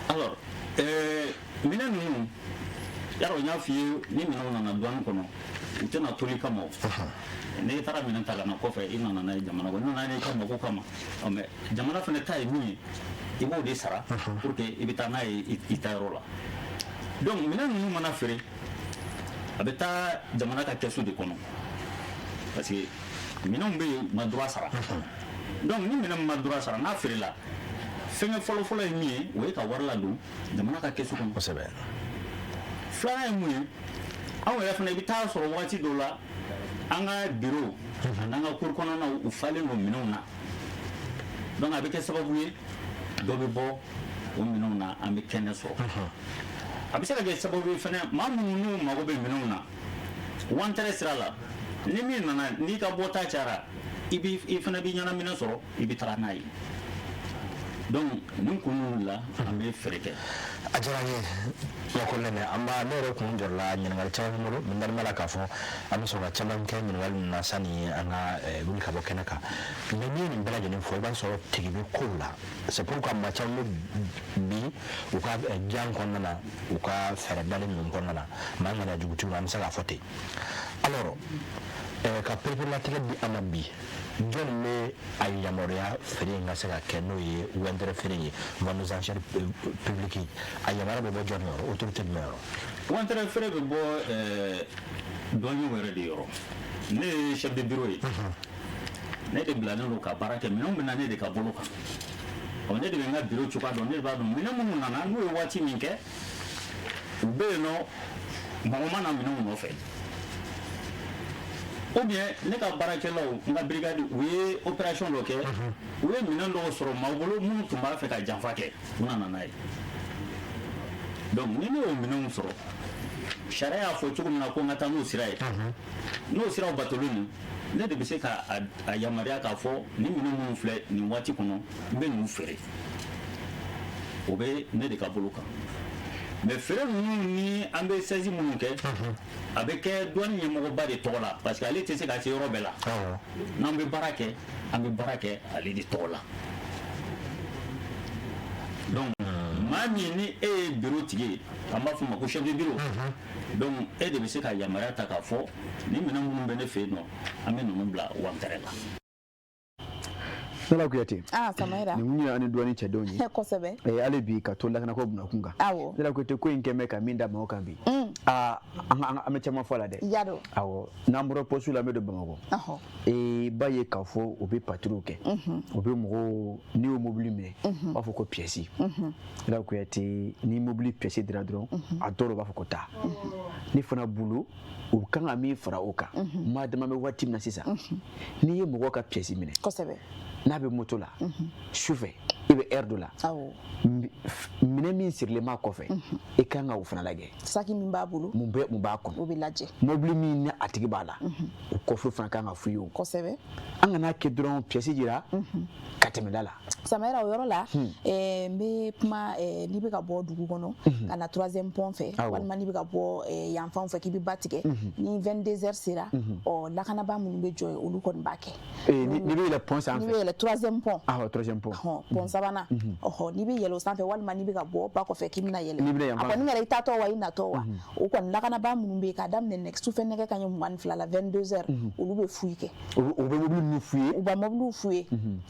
alors minɛn ninnu yarɔ n y'a f'i ye ni minɛnw nana douane kɔnɔ u tɛna toli kama o n'i taara minɛn ta ka na kɔfɛ i nana n'a ye jamana kɔnɔ i nana n'a ye ka mako kama mais jamana fana ta ye min ye i b'o de sara pour que i bɛ taa n'a ye i ta yɔrɔ la donc minɛn ninnu mana feere a bɛ taa jamana ka kɛsu de kɔnɔ parce que minɛnw bɛ yen ma droit sara donc ni minɛn ma droit sara n'a feerela fɛngɛ fɔlɔ-fɔlɔ ye min ye o ye ka wari ladon jamana ka kɛsu kɔnɔ kosɛbɛ filanan ye mun ye anw yɛrɛ fana i bɛ taa sɔrɔ waati dɔw la an ka bureau n'an ka cour kɔnɔnaw u falen don minɛnw na donc a bɛ kɛ sababu ye dɔ bɛ bɔ o minɛnw na an bɛ kɛnɛ sɔrɔ a bɛ se ka kɛ sababu ye fana maa minnu n'u mago bɛ minɛnw na wantɛrɛ sira la ni min nana n'i ka bɔta cayara i fana b'i ɲɛnaminɛ sɔrɔ i bɛ taga n'a ye donc nin kun la an bɛ fɛɛrɛ kɛ a diyara n ye ɲɛkɔrɔlen dɛ ne yɛrɛ kun jɔrɔla ɲininkali caman bolo n dalen b'a la k'a fɔ an bɛ sɔrɔ ka caman kɛ ɲininkali ninnu na sani an ka wuli ka bɔ kɛnɛ kan mais n'i ye nin bɛɛ lajɛlen fɔ i b'a sɔrɔ tigi bɛ kow la c'est pourquoi maa caman bɛ bi u ka jan kɔnɔna na u ka fɛɛrɛ dalen ninnu kɔnɔna na maa ŋana jugutigiw an bɛ se k'a fɔ ten alors ka pereperelatigɛ di an ma bi jɔn bɛ a yamaruya feere in ka se ka kɛ n'o ye wɛntɛrɛ feere ye vente aux enchères publiques a yamaruya bɛ bɔ jɔn yɔrɔ autorité jumɛn yɔrɔ wɛntɛrɛ feere bɛ bɔ dɔnniw yɛrɛ de yɔrɔ ne ye chef de bureau ye ne de bilalen don ka baara kɛ minɛnw bɛ na ne de ka bolo kan ne de bɛ n ka bureau cogoya dɔn ne de b'a dɔn minɛn minnu nana n'u ye waati min kɛ u bɛ yen nɔ mɔgɔ ma na minɛnw nɔfɛ ou bien ne ka baarakɛlaw n ka brigade u ye opération dɔ kɛ u ye minɛn dɔw sɔrɔ maaw bolo minnu tun b'a fɛ ka janfa kɛ u nana n'a ye donc ni ne y'o minɛnw sɔrɔ sariya y'a fɔ cogo min na ko n ka taa n'o sira ye n'o siraw batoli nin ne de bɛ se ka a yamaruya k'a fɔ nin minɛn minnu filɛ nin waati kɔnɔ n bɛ ninnu feere o bɛ ne de ka bolo kan mais feere ninnu ni an bɛ saisi minnu kɛ a bɛ kɛ douane ɲɛmɔgɔba de tɔgɔ la parce que ale tɛ se ka se yɔrɔ bɛɛ la n'an bɛ baara kɛ an bɛ baara kɛ ale de tɔgɔ la donc maa min ni e ye bureau tigi ye an b'a fɔ o ma ko chef de bureau donc e de bɛ se ka yamaruya ta k'a fɔ ni minɛn minnu bɛ ne fɛ yen nɔ an bɛ ninnu bila wantɛrɛ la. Nala kuyate. Samaira. Ni munya ani duani chadonyi. Kosebe. Ale bi ka to lakana ko buna kunga. Awo. Nala kuyate ko inkeme ka minda ma okambi. Amechama fola de. Yado. Awo. Nambro posu la medo bamako. Baye ka fo obi patrouke. Obi mo ni o mobile me. Ba fo ko pièce. Nala kuyate ni mobile pièce dra dron. Adoro ba fo ko ta. Ni fana bulu o kan ga mi fara oka. Madama me wati na sisa. Ni ye mo ka pièce mine. Kosebe. N'a bɛ moto la sufɛ i bɛ heure dɔ la minɛn min sirilen b'a kɔfɛ i kan ka o fana lajɛ saki min b'a bolo mun b'a kɔnɔ o bɛ lajɛ mobili min ni a tigi b'a la o kɔfɛ fana kan ka f'u ye o kosɛbɛ an kana kɛ dɔrɔn pièce jira ka tɛmɛ da la Samara o yɔrɔ la n bɛ kuma n'i bɛ ka bɔ dugu kɔnɔ ka na 3e pont fɛ walima n'i bɛ ka bɔ yan fan fɛ k'i bɛ ba tigɛ ni 22h sera lakanabaa minnu bɛ jɔ yen olu kɔni b'a kɛ n'i bɛ yɛlɛ pont sanfɛ 3e pont 3e pont pont sabanan n'i bɛ yɛlɛ o sanfɛ walima n'i bɛ ka bɔ ba kɔfɛ k'i bɛna yɛlɛ a kɔni kɛra i tatɔ wa i natɔ wa o kɔni lakanabaa minnu bɛ yen k'a daminɛ sufɛ nɛgɛ kanɲɛ 22 la 22h olu bɛ fuyi kɛ u bɛ mobili ninnu f'u ye u bɛ mobiliw f'u ye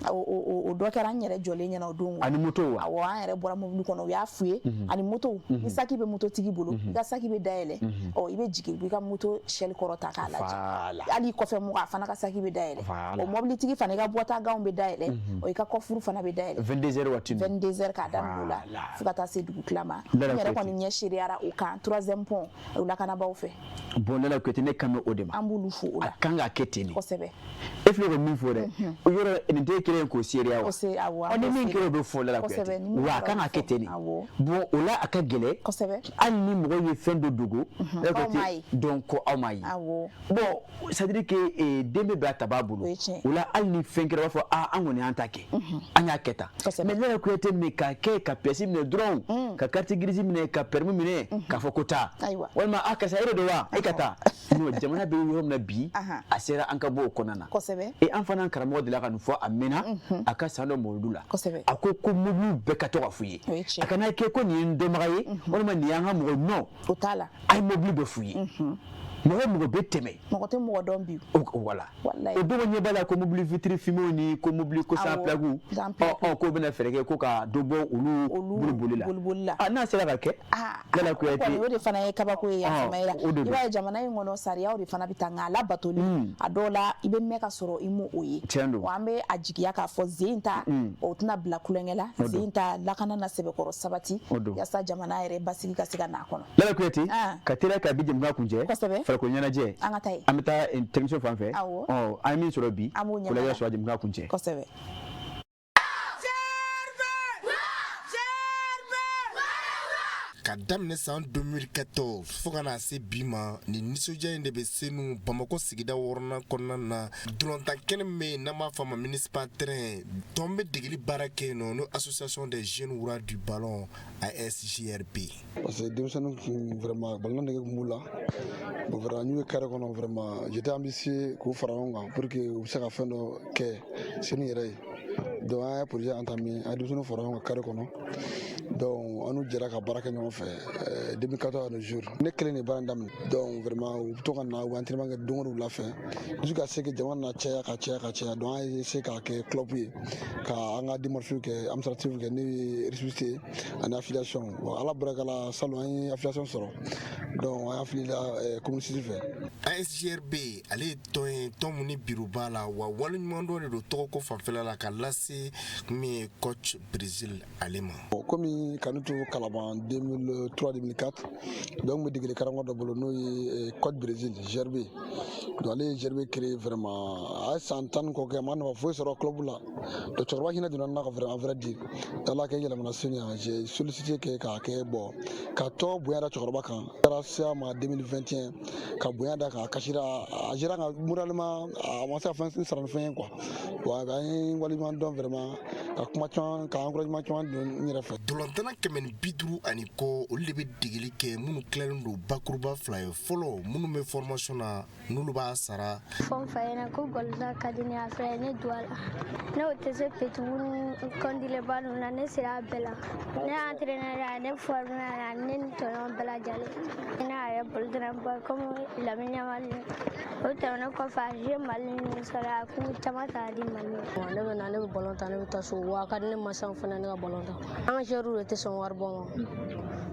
o dɔ kɛra an yɛrɛ jɔlen ɲɛna o don ani moto wa awɔ an yɛrɛ bɔra mobili kɔnɔ u y'a f'u ye ani moto ni saki bɛ moto tigi bolo i ka saki bɛ dayɛlɛ i bɛ jigin i ka moto shell kɔrɔ ta k'a lajɛ hali kɔfɛ mɔgɔ a fana ka saki bɛ dayɛlɛ o mobili tigi fana i ka bɔta ganw bɛ dayɛlɛ i ka kɔfuru fana bɛ dayɛlɛ 22h waati 22h k'a daminɛ o la fo ka taa se dugu tila ma n yɛrɛ kɔni ɲɛ seriyara o kan 3e pont o lakanabaaw fɛ bon Nala Kuyate ne kan bɛ o de ma an b'olu fo o la a kan ka kɛ ten de kosɛbɛ e filɛ ka min fɔ dɛ o yɔrɔ nin tɛ kelen k'o seriya wa ni min kɛra o bɛ fɔ Nala Kuyate wa a kan ka kɛ ten de bon o la a ka gɛlɛ hali ni mɔgɔ ye fɛn dɔ dogo Nala Kuyate donc ko aw m'a ye bon c'est à dire que den bɛ a ta b'a bolo o la hali ni fɛn kɛra b'a fɔ an kɔni y'an ta kɛ an y'a kɛ tan mais Nala Kuyate min ka kɛ ka pièce minɛ dɔrɔn ka carte grise minɛ ka permis minɛ k'a fɔ ko taa walima karisa e de don wa e ka taa jamana bɛ yɔrɔ min na bi a sera an ka bɔ o kɔnɔna na an fana karamɔgɔ de la ka nin fɔ a mɛnna a ka san dɔ mɔludu la a ko mobiliw bɛɛ ka to ka f'u ye a kana kɛ ko nin ye n dɔnbaga ye walima nin y'an ka mɔgɔ non a ye mobili bɛɛ f'u ye mɔgɔ bɛ tɛmɛ mɔgɔ tɛ mɔgɔ dɔn bi voilà o dɔw ɲɛ b'a la ko mobili vitre fumée ni ko mobili ko sans plaque k'o bɛna fɛɛrɛ kɛ ko ka dɔ bɔ olu boliboli la n'a sera ka kɛ Nala Kuyate o de fana ye kabako ye Samara i b'a ye jamana in kɔnɔ sariyaw de fana bɛ taa nka a labatoli a dɔw la i bɛ mɛn ka sɔrɔ i m'o ye wa an bɛ a jigiya k'a fɔ zen ta o tɛna bila kulonkɛ la zen ta lakana na sɛbɛkɔrɔ sabati yaasa jamana yɛrɛ basigi ka se ka n'a kɔnɔ Nala Kuyate ka teliya ka bi jamana kuncɛ farikolo ɲɛnajɛ an ka taa yen an bɛ taa technicien fan fɛ an ye min sɔrɔ bi ko la sɔrɔ jamana kuncɛ kosɛbɛ ka daminɛ san 2014 fo ka na se bi ma ni nisɔndiya in de bɛ senu Bamako sigida 6nan kɔnɔna na dolantan kɛnɛ min bɛ yen n'an b'a fɔ a ma municipal terrain tɔn bɛ degeli baara kɛ yen nɔ n'o association des jeunes rois du ballon ASJRB. parce que denmisɛnninw vraiment ballon nege kun b'u la bon vraiment n'u ye carré kɔnɔ vraiment j'étais ambitieux k'u fara ɲɔgɔn kan pour que u bɛ se ka fɛn dɔ kɛ senu yɛrɛ ye donc an ye projet entamé an ye denmisɛnninw fara ɲɔgɔn kan carré kɔnɔ donc an n'u jɛra ka baara kɛ ɲɔgɔn fɛ 2014 à nos jours ne kelen de baara daminɛ donc vraiment u bɛ to ka na u bɛ entraînement kɛ don o don wula fɛ jusqu'à ce que jama na caya ka caya donc an ye se k'a kɛ club ye ka an ka démarches kɛ administrative kɛ ne ye récépissé ani affiliation bon ala barika la salon an ye affiliation sɔrɔ donc an y'a fili la communauté fɛ. ASJRB ale ye tɔn ye tɔn mun ni biro b'a la wa waleɲuman dɔ de don tɔgɔko fanfɛla la ka lase min ye coach Brésil ale ma. bon comme ni kanuto Calaban 2003-2004 donc me digile karango do bolo no Côte Brésil Gerbe do aller Gerbe créé vraiment à santan ko ke man va fo sur club là de chorba hina dina na vraiment vrai dire dans la kay la menacé j'ai sollicité que ka bon ka to boya da chorba kan grâce à ma 2021 ka boya da ka kashira ajira moralement avancé à fin ça fin quoi wa ga wali man don vraiment ka kuma ka encouragement ni refa dolantana kemen bidru ani ko olibe digili ke munu clairon do bakurba fly follow munu me formation na nulu ba sara fon fayena ko golda kadini afra ne douala ne otese petun kondile balu na ne sira bela ne entraîneur ne formera ne tono bela jale na ya boldra ba comme la minya mali o tawna ko fa je mali ni sara ku tamata di mali ne na ne bolonta ne taso wa kadine masan fana ne ga bolonta an jeru te son war bon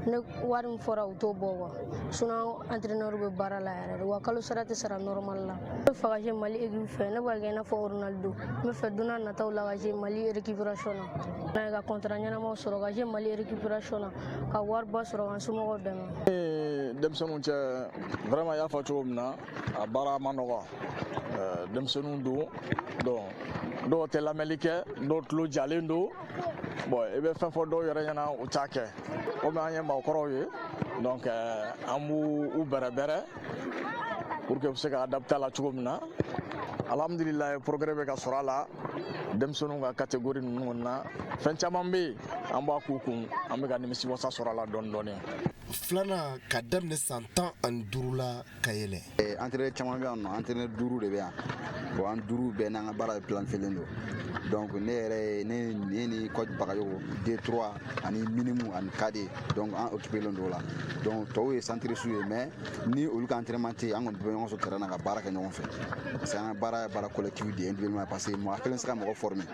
ne warim fora auto bowa suna entraîneur be barala yare wa kalo sarate sara normal la fa ga mali egu fe ne ba ga na fo Ronaldo me fe duna na taw la ga mali récupération na ga contrat nyana mo soro ga mali récupération ka war ba soro an sumo go dem demsonu ce vraiment ya fa chomna a bara manoga demsonu do te l'amelike do tlo jalendo bon e be fa fo do yore nyana o chake o ma anya ma koro ye donc amu u bere pour que se ka adapter la chomna alhamdulillah progrès be ka sorala demsonu ga catégorie nuna fen chamambe amba kukun ambe ga nimisi wasa sorala don flana ka damne 100 ans en durula kayele entraîneur caman bɛ yan nɔ entraîneur duuru de bɛ yan bon an duuru bɛɛ n'an ka baara planifielen don donc ne yɛrɛ ne ni coach Bagayogo D3 ani minimum ani KD donc an occupé len don la donc tɔw ye centre su ye mais ni olu ka entraînement tɛ an kɔni bɛ ɲɔgɔn sɔrɔ terrain na ka baara kɛ ɲɔgɔn fɛ parce que an ka baara ye baara collectif de individuellement parce que mɔgɔ kelen se ka mɔgɔ former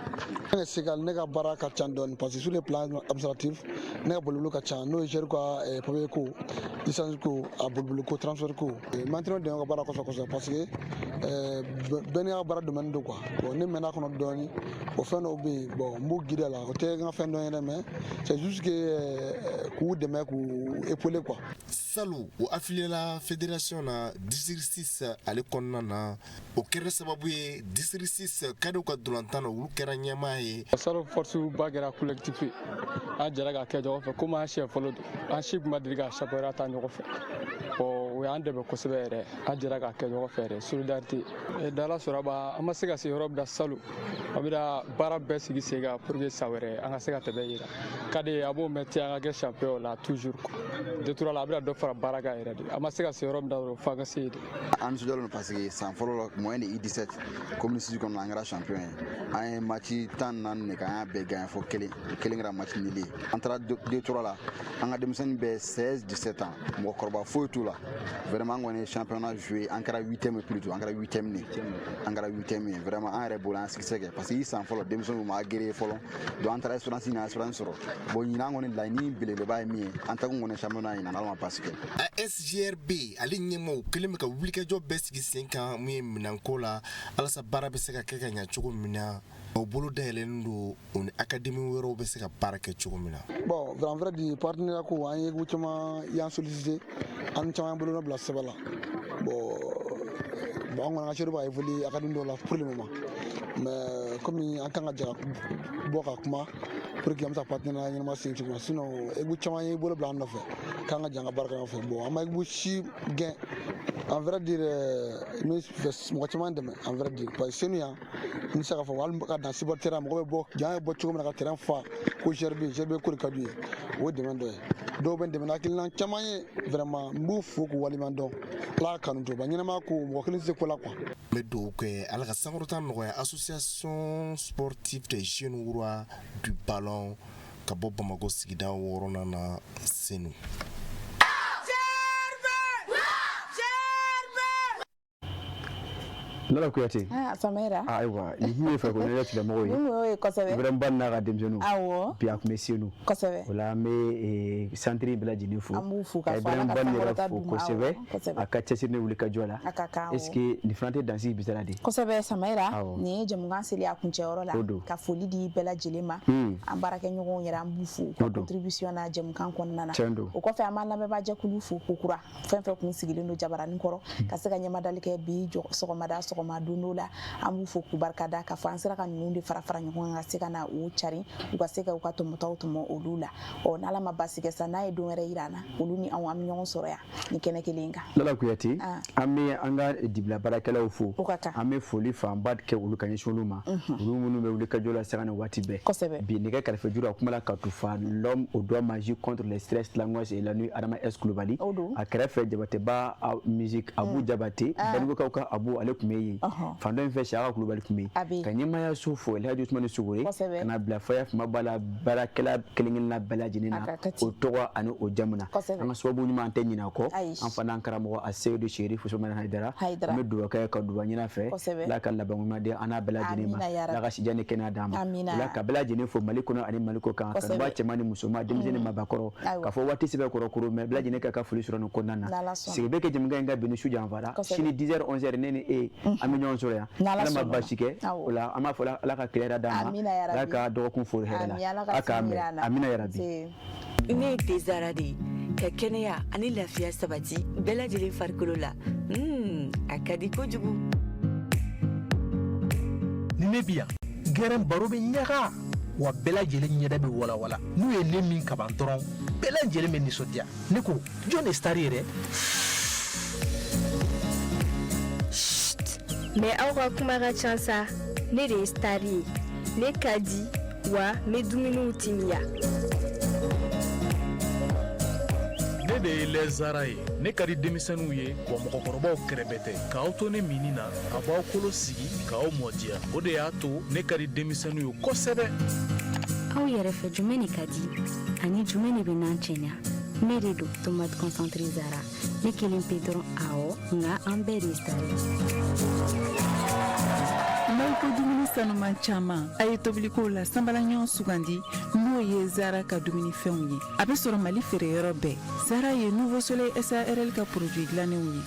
ne segal ne ka baara ka ca dɔɔni parce que sur le plan administratif ne ka bolibolo ka ca n'o ye gère ka papier ko licence ko a bolibolo ko transfert ko maintenant de ka baara kɔsɔ parce que bɛɛ ni ka baara domaine don quoi bon ne mɛnna kɔnɔ dɔɔni o fɛn dɔw bɛ yen bon n b'o guider la o tɛ n ka fɛn dɔ ye dɛ mais c'est juste que k'u dɛmɛ k'u épauler quoi. Salu o affilié la fédération na district 6 ale kɔnɔna na o kɛra sababu ye district 6 kad'u ka dolantan na olu kɛra ɲɛmaa ye. Salu force ba kɛra collectif ye an jɛra ka kɛ ɲɔgɔn fɛ komi an siɲɛ fɔlɔ don an si tun ma deli ka chapeauroute ta ɲɔgɔn fɛ o y'an dɛmɛ kosɛbɛ yɛrɛ an jɛra ka kɛ ɲɔgɔn fɛ yɛrɛ solidarité dala sɔrɔba an ma se ka se yɔrɔ bila Salu a bɛna baara bɛɛ sigi sen kan pour que sa wɛrɛ an ka se ka tɛmɛ yira ka di a b'o mɛn ten an ka kɛ champion la toujours détour la a bɛna dɔ fara baara kan yɛrɛ de an ma se ka se yɔrɔ min na dɔrɔn f'an ka se yen de. an nisɔndiyalen parce que san fɔlɔ la moyen de U17 commune 6 kɔnɔ an kɛra champion ye an ye match 14 de kɛ an y'a bɛɛ gagné fo kelen kɛra match nul ye an taara D3 la an ka denmisɛnnin bɛɛ 16-17 ans mɔgɔkɔrɔba foyi t'u la vraiment an kɔni ye championnat joué an kɛra 8e plutôt an kɛra 8e ye vraiment an yɛrɛ bolo an succès kɛ parce que i san fɔlɔ denmisɛnninw ma gere fɔlɔ donc an taara espérance sɔrɔ bon ɲinan an kɔni laɲini belebeleba ye min ye an takun kɔni championnat ɲinan ala ma passe kɛ. SGRB ale ɲɛmaaw kelen bɛ ka wulikajɔ bɛɛ sigi sen kan mun ye minɛnko la alasa baara bɛ se ka kɛ ka ɲɛ cogo min na o bolo dayɛlɛlen don o ni académie wɛrɛw bɛ se ka baara kɛ cogo min na. bon en vrai di partenaire ko an ye ko caman y'an sollicité an caman bolo nɔ bila sɛbɛn la bon an kɔni ka seere b'a évoluer académie dɔw la pour le moment mais comme an kan ka jɛ ka bɔ ka kuma pour que an bɛ se ka partenariat ɲɛnama sigi cogo min na sinon équipe caman ye bolo bila an nɔfɛ k'an ka jɛ an ka baara kɛ ɲɔgɔn fɛ bon an ma équipe si gɛn en vrai dire ne fɛ mɔgɔ caman dɛmɛ en vrai dire parce que senu yan n bɛ se k'a fɔ hali ka dan supporter mɔgɔ bɛ bɔ jaa ye bɔ cogo min na ka terrain fa ko gerbe ko de ka d'u ye o ye dɛmɛ dɔ ye dɔw bɛ dɛmɛ hakilina caman ye vraiment n b'u fo k'u waleɲuman dɔn ala ka kanu to ba ɲɛnama ko mɔgɔ kelen tɛ se ko la quoi. n bɛ dugawu kɛ ala ka sankɔrɔta nɔgɔya association sportive des jeunes wura du ballon ka bɔ Bamako sigida 6nan na Senu. Lala Kuyate. Samira. Ayiwa ni min fɛ ko ne yɛrɛ tigilamɔgɔw ye. N'o ye kosɛbɛ. Vraiment ba n'a ka denmisɛnninw. Awɔ. Bi a tun bɛ se nu. Kosɛbɛ. O la an bɛ centre bɛɛ lajɛlen fo. An b'u fo ka fɔ Ibrahim Ba yɛrɛ fo kosɛbɛ. A ka cɛsiri ni wuli ka jɔ la. A ka kan. Est ce que nin fana tɛ dansi bisala de. Kosɛbɛ Samira. Nin ye jɛmukan seli a kuncɛyɔrɔ la. Ka foli di bɛɛ lajɛlen ma. An baarakɛɲɔgɔnw yɛrɛ an b'u fo. Ka contribution na jɛmukan kɔnɔna na. O kɔfɛ an b'an lamɛnbaa jɛkulu fo kokura. Fɛn fɛn kun sigilen don jabaranin kɔrɔ. Ka se ka ɲɛmadali kɛ bi sɔgɔma don dɔ la. An b'u fo k'u barikada ka fɔ an sera ka ninnu de fara fara ɲɔgɔn kan ka se ka na u cari u ka se ka u ka tɔmɔtaw tɔmɔ olu la. N'ala ma basi kɛ sa n'a ye don wɛrɛ yira an na olu ni anw an bɛ ɲɔgɔn sɔrɔ yan ni kɛnɛ kelen in kan. Lala Kuyate an bɛ an ka dibila baarakɛlaw fo. An bɛ foli fanba kɛ olu ka ɲɛsin olu ma. Olu minnu bɛ wuli ka jɔ la sanga ni waati bɛɛ. Kosɛbɛ. Bi nɛgɛ kɛrɛfɛ juru a kuma la ka tufa l'homme au doigt magique contre le stress, l'angoisse et la nuit Adama S Kulubali. A kɛrɛfɛ Jabateba musique Abu Jabate Banikokaw ka Abu ale tun bɛ yen. Fan dɔ in fɛ Siyaka Kulubali tun bɛ yen. Ka ɲɛmaaya so fo Elhadji Usumani Sogore ka na bila faya fama ba la baarakɛla kelen-kelen na bɛɛ lajɛlen na o tɔgɔ ani o jamu na. An ka sababu ɲuman an tɛ ɲinɛ a kɔ. An fana an karamɔgɔ a Seyidu Serifu Usumani Hayidara. An bɛ dugawu kɛ ka dugawu ɲini a fɛ. Ala ka laban ɲuman di an n'a bɛɛ lajɛlen ma. Ala ka sijan ni kɛnɛya d'an ma. Ala ka bɛɛ lajɛlen fo Mali kɔnɔ ani Mali kɔ kan. Kanuba cɛman ni musoman denmisɛnnin ni mabakɔrɔ. Ka fɔ waati sɛbɛn kɔrɔ mais bɛɛ lajɛlen ka foli sɔrɔ nin kɔnɔna na. Sigi bɛ kɛ jɛmukan in ka bi ni su janfara. Sini 10h 11h ne ni e an bɛ ɲɔgɔn sɔrɔ yan. Ala ma basi kɛ. O la an b'a fɔ Ala ka tile hɛrɛ d'an ma. Ala ka dɔgɔkun fori hɛrɛ la. Ala k'a mɛn. Amina yarabi. Ne ye Désara de ye ka kɛnɛya ani lafiya sabati bɛɛ lajɛlen farikolo la. A ka di kojugu. Ni ne bi yan gɛrɛn baro bɛ ɲaga wa bɛɛ lajɛlen ɲɛda bɛ walawala n'u ye ne min kaban dɔrɔn bɛɛ lajɛlen bɛ nisɔndiya ne ko jɔn de star yɛrɛ. Mais aw ka kuma ka ca sa ne de ye star ye ne ka di wa n bɛ dumuniw timiya. Ne de ye Lɛzara ye ne ka di denmisɛnninw ye wa mɔgɔkɔrɔbaw kɛrɛbɛ tɛ k'aw to ne mini na a b'aw kolo sigi k'aw mɔdiya o de y'a to ne ka di denmisɛnninw ye kosɛbɛ. Aw yɛrɛ fɛ jumɛn de ka di ani jumɛn de bɛ n'an cɛɲa ne de don tomate concentré Zara ne kelen pe dɔrɔn awɔ nka an bɛɛ de ye star ye. N'aw ko dumuni sanuman caman a ye tobilikow la sanbalaɲɔgɔn sugandi n'o ye Zara ka dumunifɛnw ye a bɛ sɔrɔ Mali feereyɔrɔ bɛɛ. Zara ye Nouveau Soleil SARL ka produit dilannenw ye